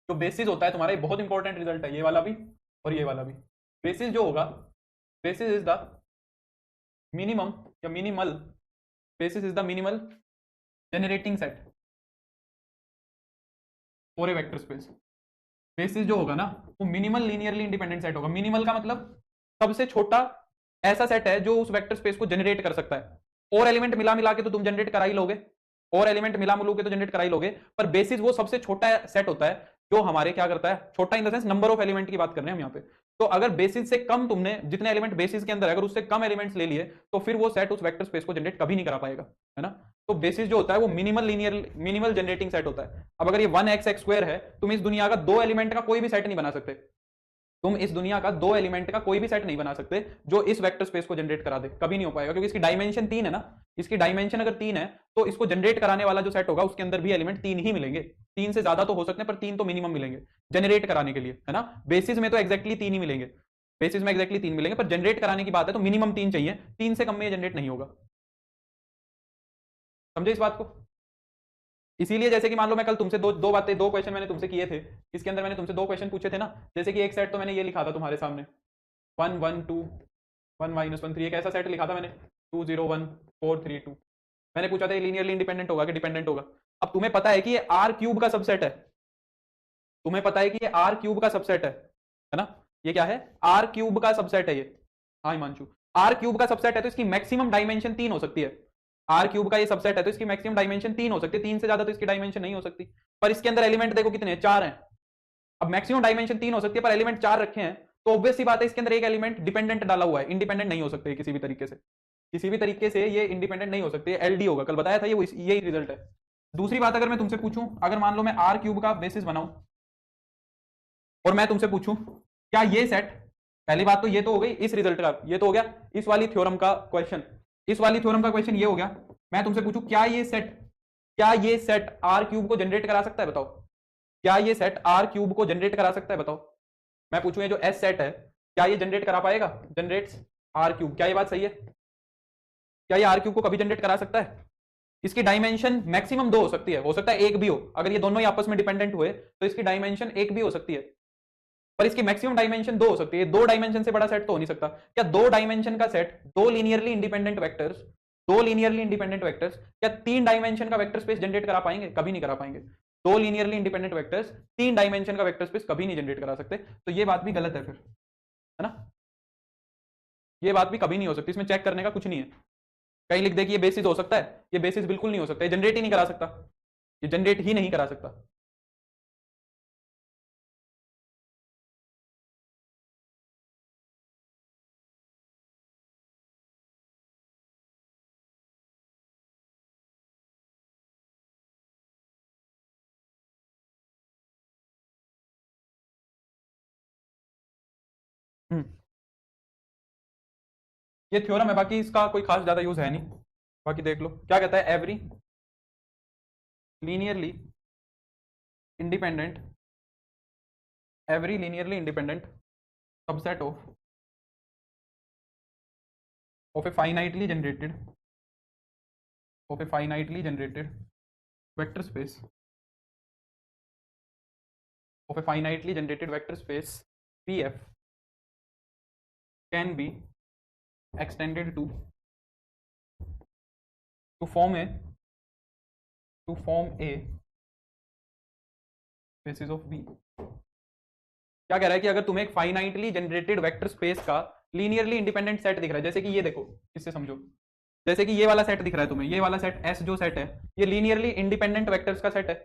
जो बेसिस होता है तुम्हारा, ये बहुत इंपॉर्टेंट रिजल्ट है, ये वाला भी और ये वाला भी। बेसिस जो होगा, बेसिस इज द मिनिमम या minimal, basis is the minimal generating set for a vector space. Basis जो होगा ना, वो मिनिमल लीनियरली इंडिपेंडेंट सेट होगा। मिनिमल का मतलब सबसे छोटा ऐसा सेट है जो उस वेक्टर स्पेस को जनरेट कर सकता है। और एलिमेंट मिला मिला के तो तुम जनरेट करा ही लोगे, और एलिमेंट मिला मिलू के तो जनरेट करा ही लोगे, पर बेसिस वो सबसे छोटा सेट होता है जो हमारे क्या करता है, छोटा in the sense number of element की बात कर रहे हैं हम यहाँ पे। तो अगर बेसिस से कम तुमने जितने एलिमेंट बेसिस के अंदर है, अगर उससे कम एलिमेंट्स ले लिए, तो फिर वो सेट उस वेक्टर स्पेस को जनरेट कभी नहीं करा पाएगा, है ना। तो बेसिस जो होता है वो minimal linear minimal generating set होता है। अब अगर ये 1x(x²) है, तुम इस दुनिया का दो एलिमेंट का कोई भी सेट नहीं बना सकते, तुम इस दुनिया का दो एलिमेंट का कोई भी सेट नहीं बना सकते जो इस वेक्टर स्पेस को जनरेट करा दे, कभी नहीं हो पाएगा, क्योंकि इसकी डायमेंशन 3 है ना। इसकी डायमेंशन अगर 3 है तो इसको जनरेट कराने वाला जो सेट होगा उसके अंदर भी एलिमेंट 3 ही मिलेंगे। 3 से ज्यादा तो हो सकते हैं, पर 3 तो मिनिमम मिलेंगे जनरेट कराने के लिए, है ना। बेसिस में तो एक्जैक्टली 3 ही मिलेंगे, बेसिस में एक्जैक्टली 3 मिलेंगे, पर जनरेट कराने की बात है तो मिनिमम 3 चाहिए, 3 से कम में जनरेट नहीं होगा। समझे इस बात को? इसीलिए जैसे कि मान लो मैं कल तुमसे दो बातें, दो क्वेश्चन मैंने तुमसे किए थे, इसके अंदर मैंने तुमसे दो क्वेश्चन पूछे थे ना। जैसे कि एक सेट तो मैंने ये लिखा था तुम्हारे सामने 1 1 2 1 -1 3, एक ऐसा सेट लिखा था मैंने 2 0 1 4 3 2। मैंने पूछा था ये लीनियरली इंडिपेंडेंट होगा कि डिपेंडेंट होगा। अब तुम्हें पता है कि ये R³ का सबसेट है, तुम्हें पता है कि ये R³ का सबसेट है ना। ये क्या है? R³ का सबसेट है ये। हाँ हिमांशु, R³ का सबसेट है तो इसकी मैक्सिमम डायमेंशन 3 हो सकती है। R³ का ये सबसेट है तो इसकी मैक्सिमम डायमेंशन 3 हो सकती है, 3 से ज्यादा तो इसकी डायमेंशन नहीं हो सकती। पर इसके अंदर एलिमेंट देखो कितने हैं, 4 हैं। अब मैक्सिमम डायमेंशन 3 हो सकती है पर एलिमेंट 4 रखे हैं, तो ऑब्वियस सी बात है इसके अंदर एक एलिमेंट डिपेंडेंट डाला हुआ है, इंडिपेंडेंट नहीं हो सकते किसी भी तरीके से, किसी भी तरीके से ये इंडिपेंडेंट नहीं हो सकते, एलडी होगा। कल बताया था ये, यही रिजल्ट है। दूसरी बात अगर मैं तुमसे पूछूं, अगर मान लो मैं R³ का बेसिस बनाऊं और मैं तुमसे पूछूं क्या ये सेट, पहली बात तो ये तो हो गई इस रिजल्ट का, ये तो हो गया इस वाली थ्योरम का क्वेश्चन, इस वाली थ्योरम का क्वेश्चन ये हो गया। मैं तुमसे पूछूं क्या ये सेट R³ को जनरेट करा सकता है, बताओ। क्या ये सेट R³ को जनरेट करा सकता है, बताओ। मैं पूछूं ये जो S सेट है क्या ये जनरेट करा पाएगा, जनरेट्स R³, क्या ये बात सही है? क्या ये R³ को कभी जनरेट करा सकता है? इसकी डायमेंशन मैक्सिमम 2 हो सकती है, हो सकता है 1 भी हो, अगर ये दोनों ही आपस में डिपेंडेंट हुए तो इसकी डायमेंशन 1 भी हो सकती है, पर इसकी मैक्सिमम डायमेंशन 2 हो सकती है। 2 डायमेंशन से बड़ा सेट तो हो नहीं सकता। क्या 2 डायमेंशन का set, 2 linearly independent vectors, 2 linearly independent vectors क्या 3 डायमेंशन का वेक्टर स्पेस जनरेट करा पाएंगे? कभी नहीं करा पाएंगे। 2 लीनियरली इंडिपेंडेंट वेक्टर्स 3 डायमेंशन का वेक्टर स्पेस कभी नहीं जनरेट करा सकते, तो ये बात भी गलत है फिर, है ना। ये बात भी कभी नहीं हो सकती, इसमें चेक करने का कुछ नहीं है। कहीं लिख दे कि ये बेसिस हो सकता है, ये बेसिस बिल्कुल नहीं हो सकता, ये जनरेट ही नहीं करा सकता, ये जनरेट ही नहीं करा सकता। हम्म, ये थ्योरम है, बाकी इसका कोई खास ज्यादा यूज है नहीं। बाकी देख लो क्या कहता है, every linearly independent, every linearly independent subset of A finitely generated vector space, of a finitely generated vector space Pf can be extended to form a basis of V। क्या कह रहा है कि अगर तुम्हें एक फाइनाइटली जनरेटेड वेक्टर स्पेस का linearly independent set दिख रहा है, जैसे कि ये देखो, इससे समझो, जैसे कि ये वाला सेट दिख रहा है तुम्हें, ये वाला सेट S जो सेट है ये लीनियरली इंडिपेंडेंट वेक्टर्स का सेट है।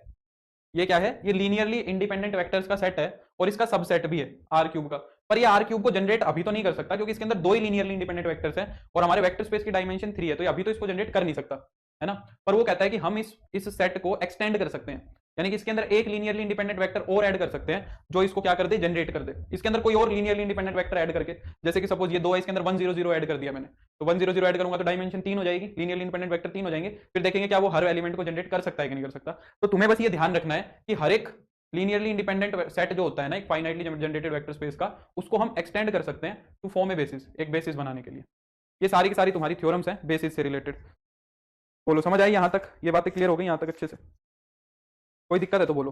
ये क्या है? ये लीनियरली इंडिपेंडेंट वेक्टर्स का सेट है और इसका सबसेट भी है R³ का। पर ये R³ को जनरेट अभी तो नहीं कर सकता क्योंकि इसके अंदर 2 ही लीनियरली इंडिपेंडेंट वेक्टर्स हैं और हमारे वेक्टर स्पेस की डायमेंशन 3 है, तो ये अभी तो इसको जनरेट कर नहीं सकता, है ना। पर वो कहता है कि हम इस सेट को एक्सटेंड कर सकते हैं। यानी कि इसके अंदर एक लीनियरली इंडिपेंडेंट वेक्टर और ऐड कर सकते हैं जो इसको क्या कर दे, जनरेट कर दे। इसके अंदर कोई और लीनियरली इंडिपेंडेंट वेक्टर ऐड करके, जैसे कि सपोज ये 2 है, इसके अंदर 1 0 0 ऐड कर दिया मैंने, तो 1 0 0 ऐड करूंगा तो डायमेंशन 3 हो जाएगी, लीनियरली इंडिपेंडेंट वेक्टर 3 हो जाएंगे। फिर देखेंगे क्या वो हर एलिमेंट को जनरेट कर सकता है कि नहीं कर सकता। तो तुम्हें बस ये ध्यान रखना है कि हर एक लीनियरली इंडिपेंडेंट सेट जो होता है ना, एक फाइनाइटली जनरेटेड वेक्टर स्पेस का, उसको हम एक्सटेंड कर सकते हैं टू फॉर्म ए बेसिस, एक बेसिस बनाने के लिए। ये सारी की सारी तुम्हारी थ्योरम्स हैं बेसिस से रिलेटेड। बोलो समझ आई यहां तक? ये बातें क्लियर हो गई यहां तक अच्छे से? कोई दिक्कत है तो बोलो।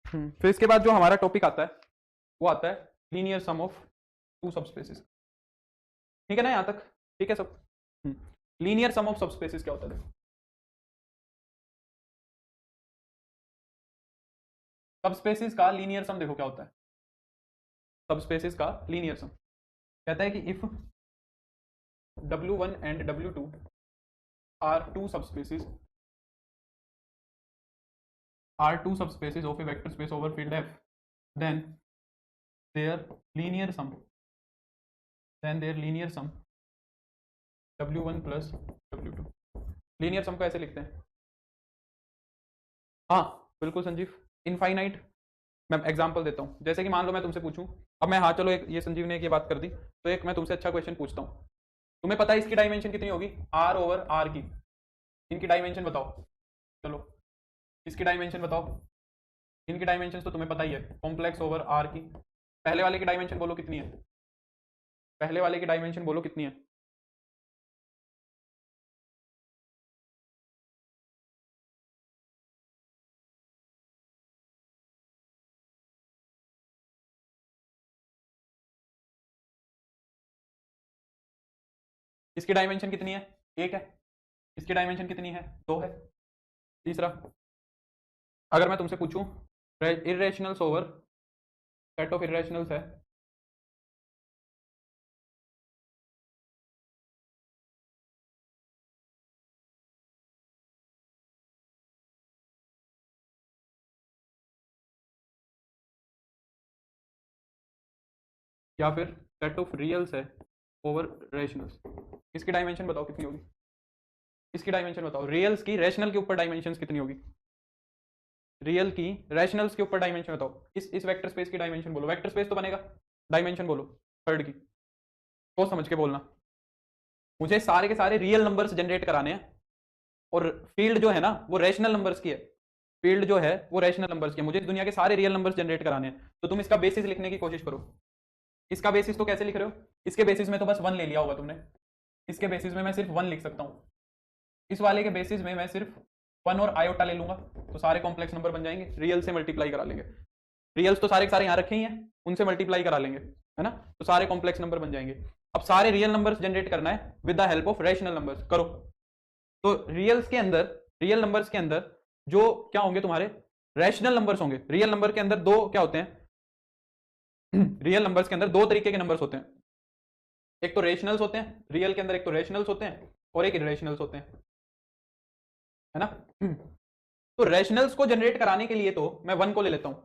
फिर इसके बाद जो हमारा टॉपिक आता है वो आता है linear sum of two subspaces. ठीक है ना यहां तक? ठीक है सब? लीनियर सम ऑफ सबस्पेसेस क्या होता है देखो। सबस्पेसेस का लीनियर सम देखो क्या होता है। सबस्पेसेस का लीनियर सम कहता है कि if W1 and W2 are two subspaces of a vector space over field F, then their linear sum W1 plus W2। Linear sum को ऐसे लिखते हैं, हाँ बिल्कुल संजीव, इनफाइनाइट। मैं एग्जांपल देता हूँ, जैसे कि मान लो मैं तुमसे पूछूं, अब मैं, हाँ चलो एक ये संजीव ने एक ये बात कर दी, तो एक मैं तुमसे अच्छा क्वेश्चन पूछता हूँ। तुम्हें पता है इसकी डायमेंशन कितनी होगी? R ओवर R की। इनकी डायमेंशन बताओ। चलो इसकी डायमेंशन बताओ। इनकी डायमेंशन तो तुम्हें पता ही है, कॉम्प्लेक्स ओवर R की। पहले वाले की डायमेंशन बोलो कितनी है? पहले वाले की डायमेंशन बोलो कितनी है? इसकी डायमेंशन कितनी है? 1 है। इसकी डायमेंशन कितनी है? 2 है। तीसरा, अगर मैं तुमसे पूछूं irrationals over set of irrationals है, या फिर सेट ऑफ रियल्स है ओवर रेशनल्स, इसकी डायमेंशन बताओ कितनी होगी? इसकी डायमेंशन बताओ। रियल्स की रैशनल के ऊपर डायमेंशन कितनी होगी? रियल की रैशनल्स के ऊपर डायमेंशन बताओ। इस वेक्टर स्पेस की डायमेंशन बोलो, वेक्टर स्पेस तो बनेगा, डायमेंशन बोलो थर्ड की, तो समझ के बोलना। मुझे सारे के सारे रियल नंबर्स जनरेट कराने हैं, और फील्ड जो है ना वो रैशनल नंबर्स की है। फील्ड जो है वो रैशनल नंबर्स की है, मुझे दुनिया के सारे रियल नंबर्स जनरेट कराने हैं। तो तुम इसका बेसिस लिखने की कोशिश करो। इसका बेसिस तो कैसे लिख रहे हो? इसके बेसिस में तो बस 1 ले लिया होगा तुमने। इसके बेसिस में मैं सिर्फ 1 लिख सकता हूँ। इस वाले के बेसिस में मैं सिर्फ 1 और आयोटा ले लूंगा, तो सारे कॉम्प्लेक्स नंबर बन जाएंगे। रियल से मल्टीप्लाई करा लेंगे, रियल्स तो सारे के सारे यहाँ रखे ही हैं, उनसे मल्टीप्लाई करा लेंगे, है ना, तो सारे कॉम्प्लेक्स नंबर बन जाएंगे। अब सारे रियल नंबर्स जनरेट करना है with the help of rational numbers. करो। तो रियल्स के अंदर, रियल नंबर्स के अंदर जो क्या होंगे तुम्हारे? रैशनल नंबर्स होंगे। रियल नंबर के अंदर दो क्या होते हैं? रियल नंबर्स के अंदर दो तरीके के नंबर्स होते हैं, एक तो रेशनल्स होते हैं रियल के अंदर, एक तो रेशनल्स होते हैं और एक इरेशनल्स होते हैं, है ना। तो रैशनल्स को जनरेट कराने के लिए तो मैं 1 को ले लेता हूं।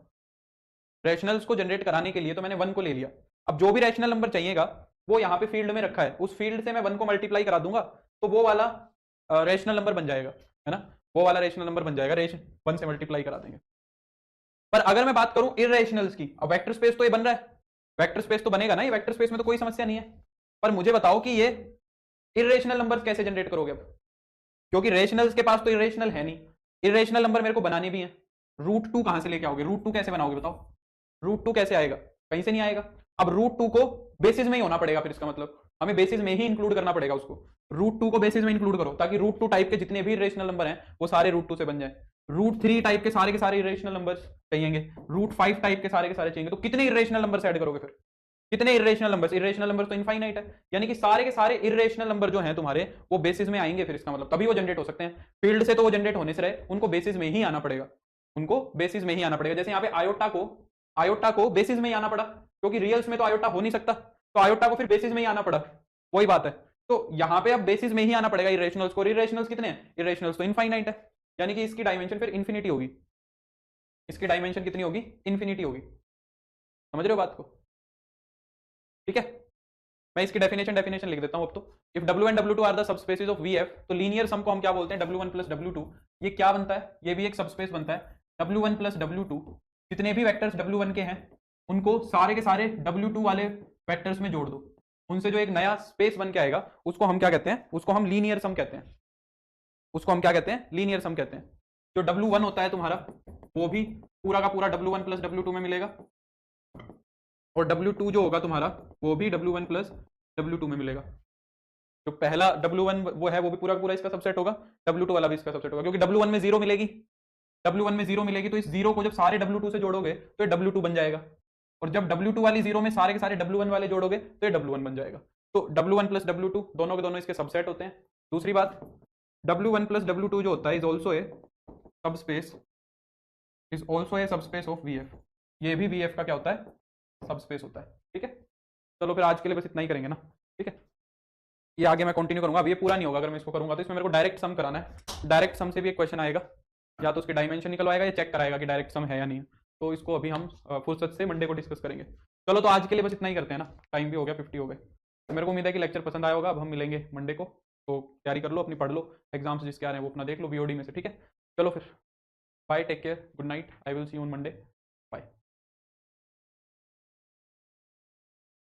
रैशनल्स को जनरेट कराने के लिए तो मैंने 1 को ले लिया। अब जो भी रैशनल नंबर चाहिएगा वो यहाँ पे फील्ड में रखा है, उस फील्ड से मैं 1 को मल्टीप्लाई करा दूंगा, तो वो वाला रैशनल नंबर बन जाएगा, है ना, वो वाला रैशनल नंबर बन जाएगा। 1 से मल्टीप्लाई करा देंगे। पर अगर मैं बात करूं इरेशनल्स की, अब वेक्टर स्पेस तो ये बन रहा है, वेक्टर स्पेस तो बनेगा ना, ये वेक्टर स्पेस में तो कोई समस्या नहीं है। पर मुझे बताओ कि ये इरेशनल नंबर कैसे जनरेट करोगे? अब क्योंकि रेशनल्स के पास तो इरेशनल है नहीं, इरेशनल नंबर मेरे को बनाने भी है। √2 कहां से लेके आओगे? √2 कैसे बनाओगे बताओ? √2 कैसे आएगा? कहीं से नहीं आएगा। अब √2 को बेसिस में ही होना पड़ेगा, फिर इसका मतलब हमें बेसिस में ही इंक्लूड करना पड़ेगा उसको। √2 को बेसिस में इंक्लूड करो ताकि √2 टाइप के जितने भी इरेशनल नंबर हैं वो सारे √2 से बन जाए। √3 टाइप के सारे इरेशनल नंबर्स चाहिएंगे, √5 टाइप के सारे चाहिएंगे, तो कितने इरेशनल नंबर्स ऐड करोगे फिर? कितने इरेशनल नंबर्स? इरेशनल नंबर्स तो इनफाइनाइट है, यानी कि सारे के सारे इरेशनल नंबर जो हैं तुम्हारे वो बेसिस में आएंगे, फिर इसका मतलब तभी वो जनरेट हो सकते हैं। फील्ड से तो वो जनरेट होने से रहे, उनको बेसिस में ही आना पड़ेगा, उनको बेसिस में ही आना पड़ेगा। जैसे यहाँ पे आयोटा को बेसिस में ही आना पड़ा, क्योंकि रियल्स में तो आयोटा हो नहीं सकता, तो आयोटा को फिर बेसिस में ही आना पड़ा, वही बात है। तो यहाँ पे अब बेसिस में ही आना पड़ेगा इरेशनल्स को। इरेशनल्स कितने हैं? इरेशनल्स तो इनफाइनाइट है, यानी कि इसकी डायमेंशन फिर इन्फिनिटी होगी। इसकी डायमेंशन कितनी होगी, इन्फिनिटी होगी। समझ रहे हो बात को, ठीक है। मैं इसकी डेफिनेशन लिख देता हूं अब तो। If W1 W2 are the subspaces of VF, तो लीनियर सम को हम क्या बोलते हैं, W1 प्लस W2। ये क्या बनता है, ये भी एक सबस्पेस बनता है। W1 प्लस W2, जितने भी वेक्टर्स W1 के हैं उनको सारे के सारे W2 वाले वेक्टर्स में जोड़ दो, उनसे जो एक नया स्पेस बन के आएगा उसको हम क्या कहते हैं, उसको हम लीनियर सम कहते हैं। उसको हम क्या कहते हैं, लीनियर सम कहते हैं। जो W1 होता है तुम्हारा वो भी पूरा का पूरा W1 प्लस W2 में मिलेगा, और W2 जो होगा तुम्हारा वो भी W1 प्लस W2 में मिलेगा। जो पहला W1 वो है वो भी पूरा का पूरा इसका सबसेट होगा, W2 वाला भी इसका सबसेट होगा, क्योंकि W1 में जीरो मिलेगी, W1 में जीरो मिलेगी, तो इस जीरो को जब सारे W2 से जोड़ोगे तो ये W2 बन जाएगा, और जब W2 वाली जीरो में सारे के सारे W1 वाले जोड़ोगे तो ये W1 बन जाएगा। तो W1 प्लस W2 दोनों के दोनों इसके सबसेट होते हैं। दूसरी बात, W1 प्लस W2 जो होता है is also a subspace of VF। ये भी VF का क्या होता है, सबस्पेस होता है, ठीक है। चलो फिर आज के लिए बस इतना ही करेंगे ना, ठीक है। ये आगे मैं कंटिन्यू करूंगा, अब ये पूरा नहीं होगा अगर मैं इसको करूंगा, तो इसमें मेरे को डायरेक्ट सम कराना है। डायरेक्ट सम से भी एक क्वेश्चन आएगा, या तो उसके डायमेंशन निकलवाएगा या चेक कराएगा कि डायरेक्ट सम है या नहीं है। तो इसको अभी हम फुर्सत से मंडे को डिस्कस करेंगे। चलो तो आज के लिए बस इतना ही करते हैं ना, टाइम भी हो गया 50 हो गए। तो मेरे को उम्मीद है कि लेक्चर पसंद आया होगा। अब हम मिलेंगे मंडे को, तो तैयारी कर लो अपनी, पढ़ लो, एग्जाम्स जिसके आ रहे हैं वो अपना देख लो VOD में से, ठीक है। चलो फिर bye, take care, good night, I will see you on Monday.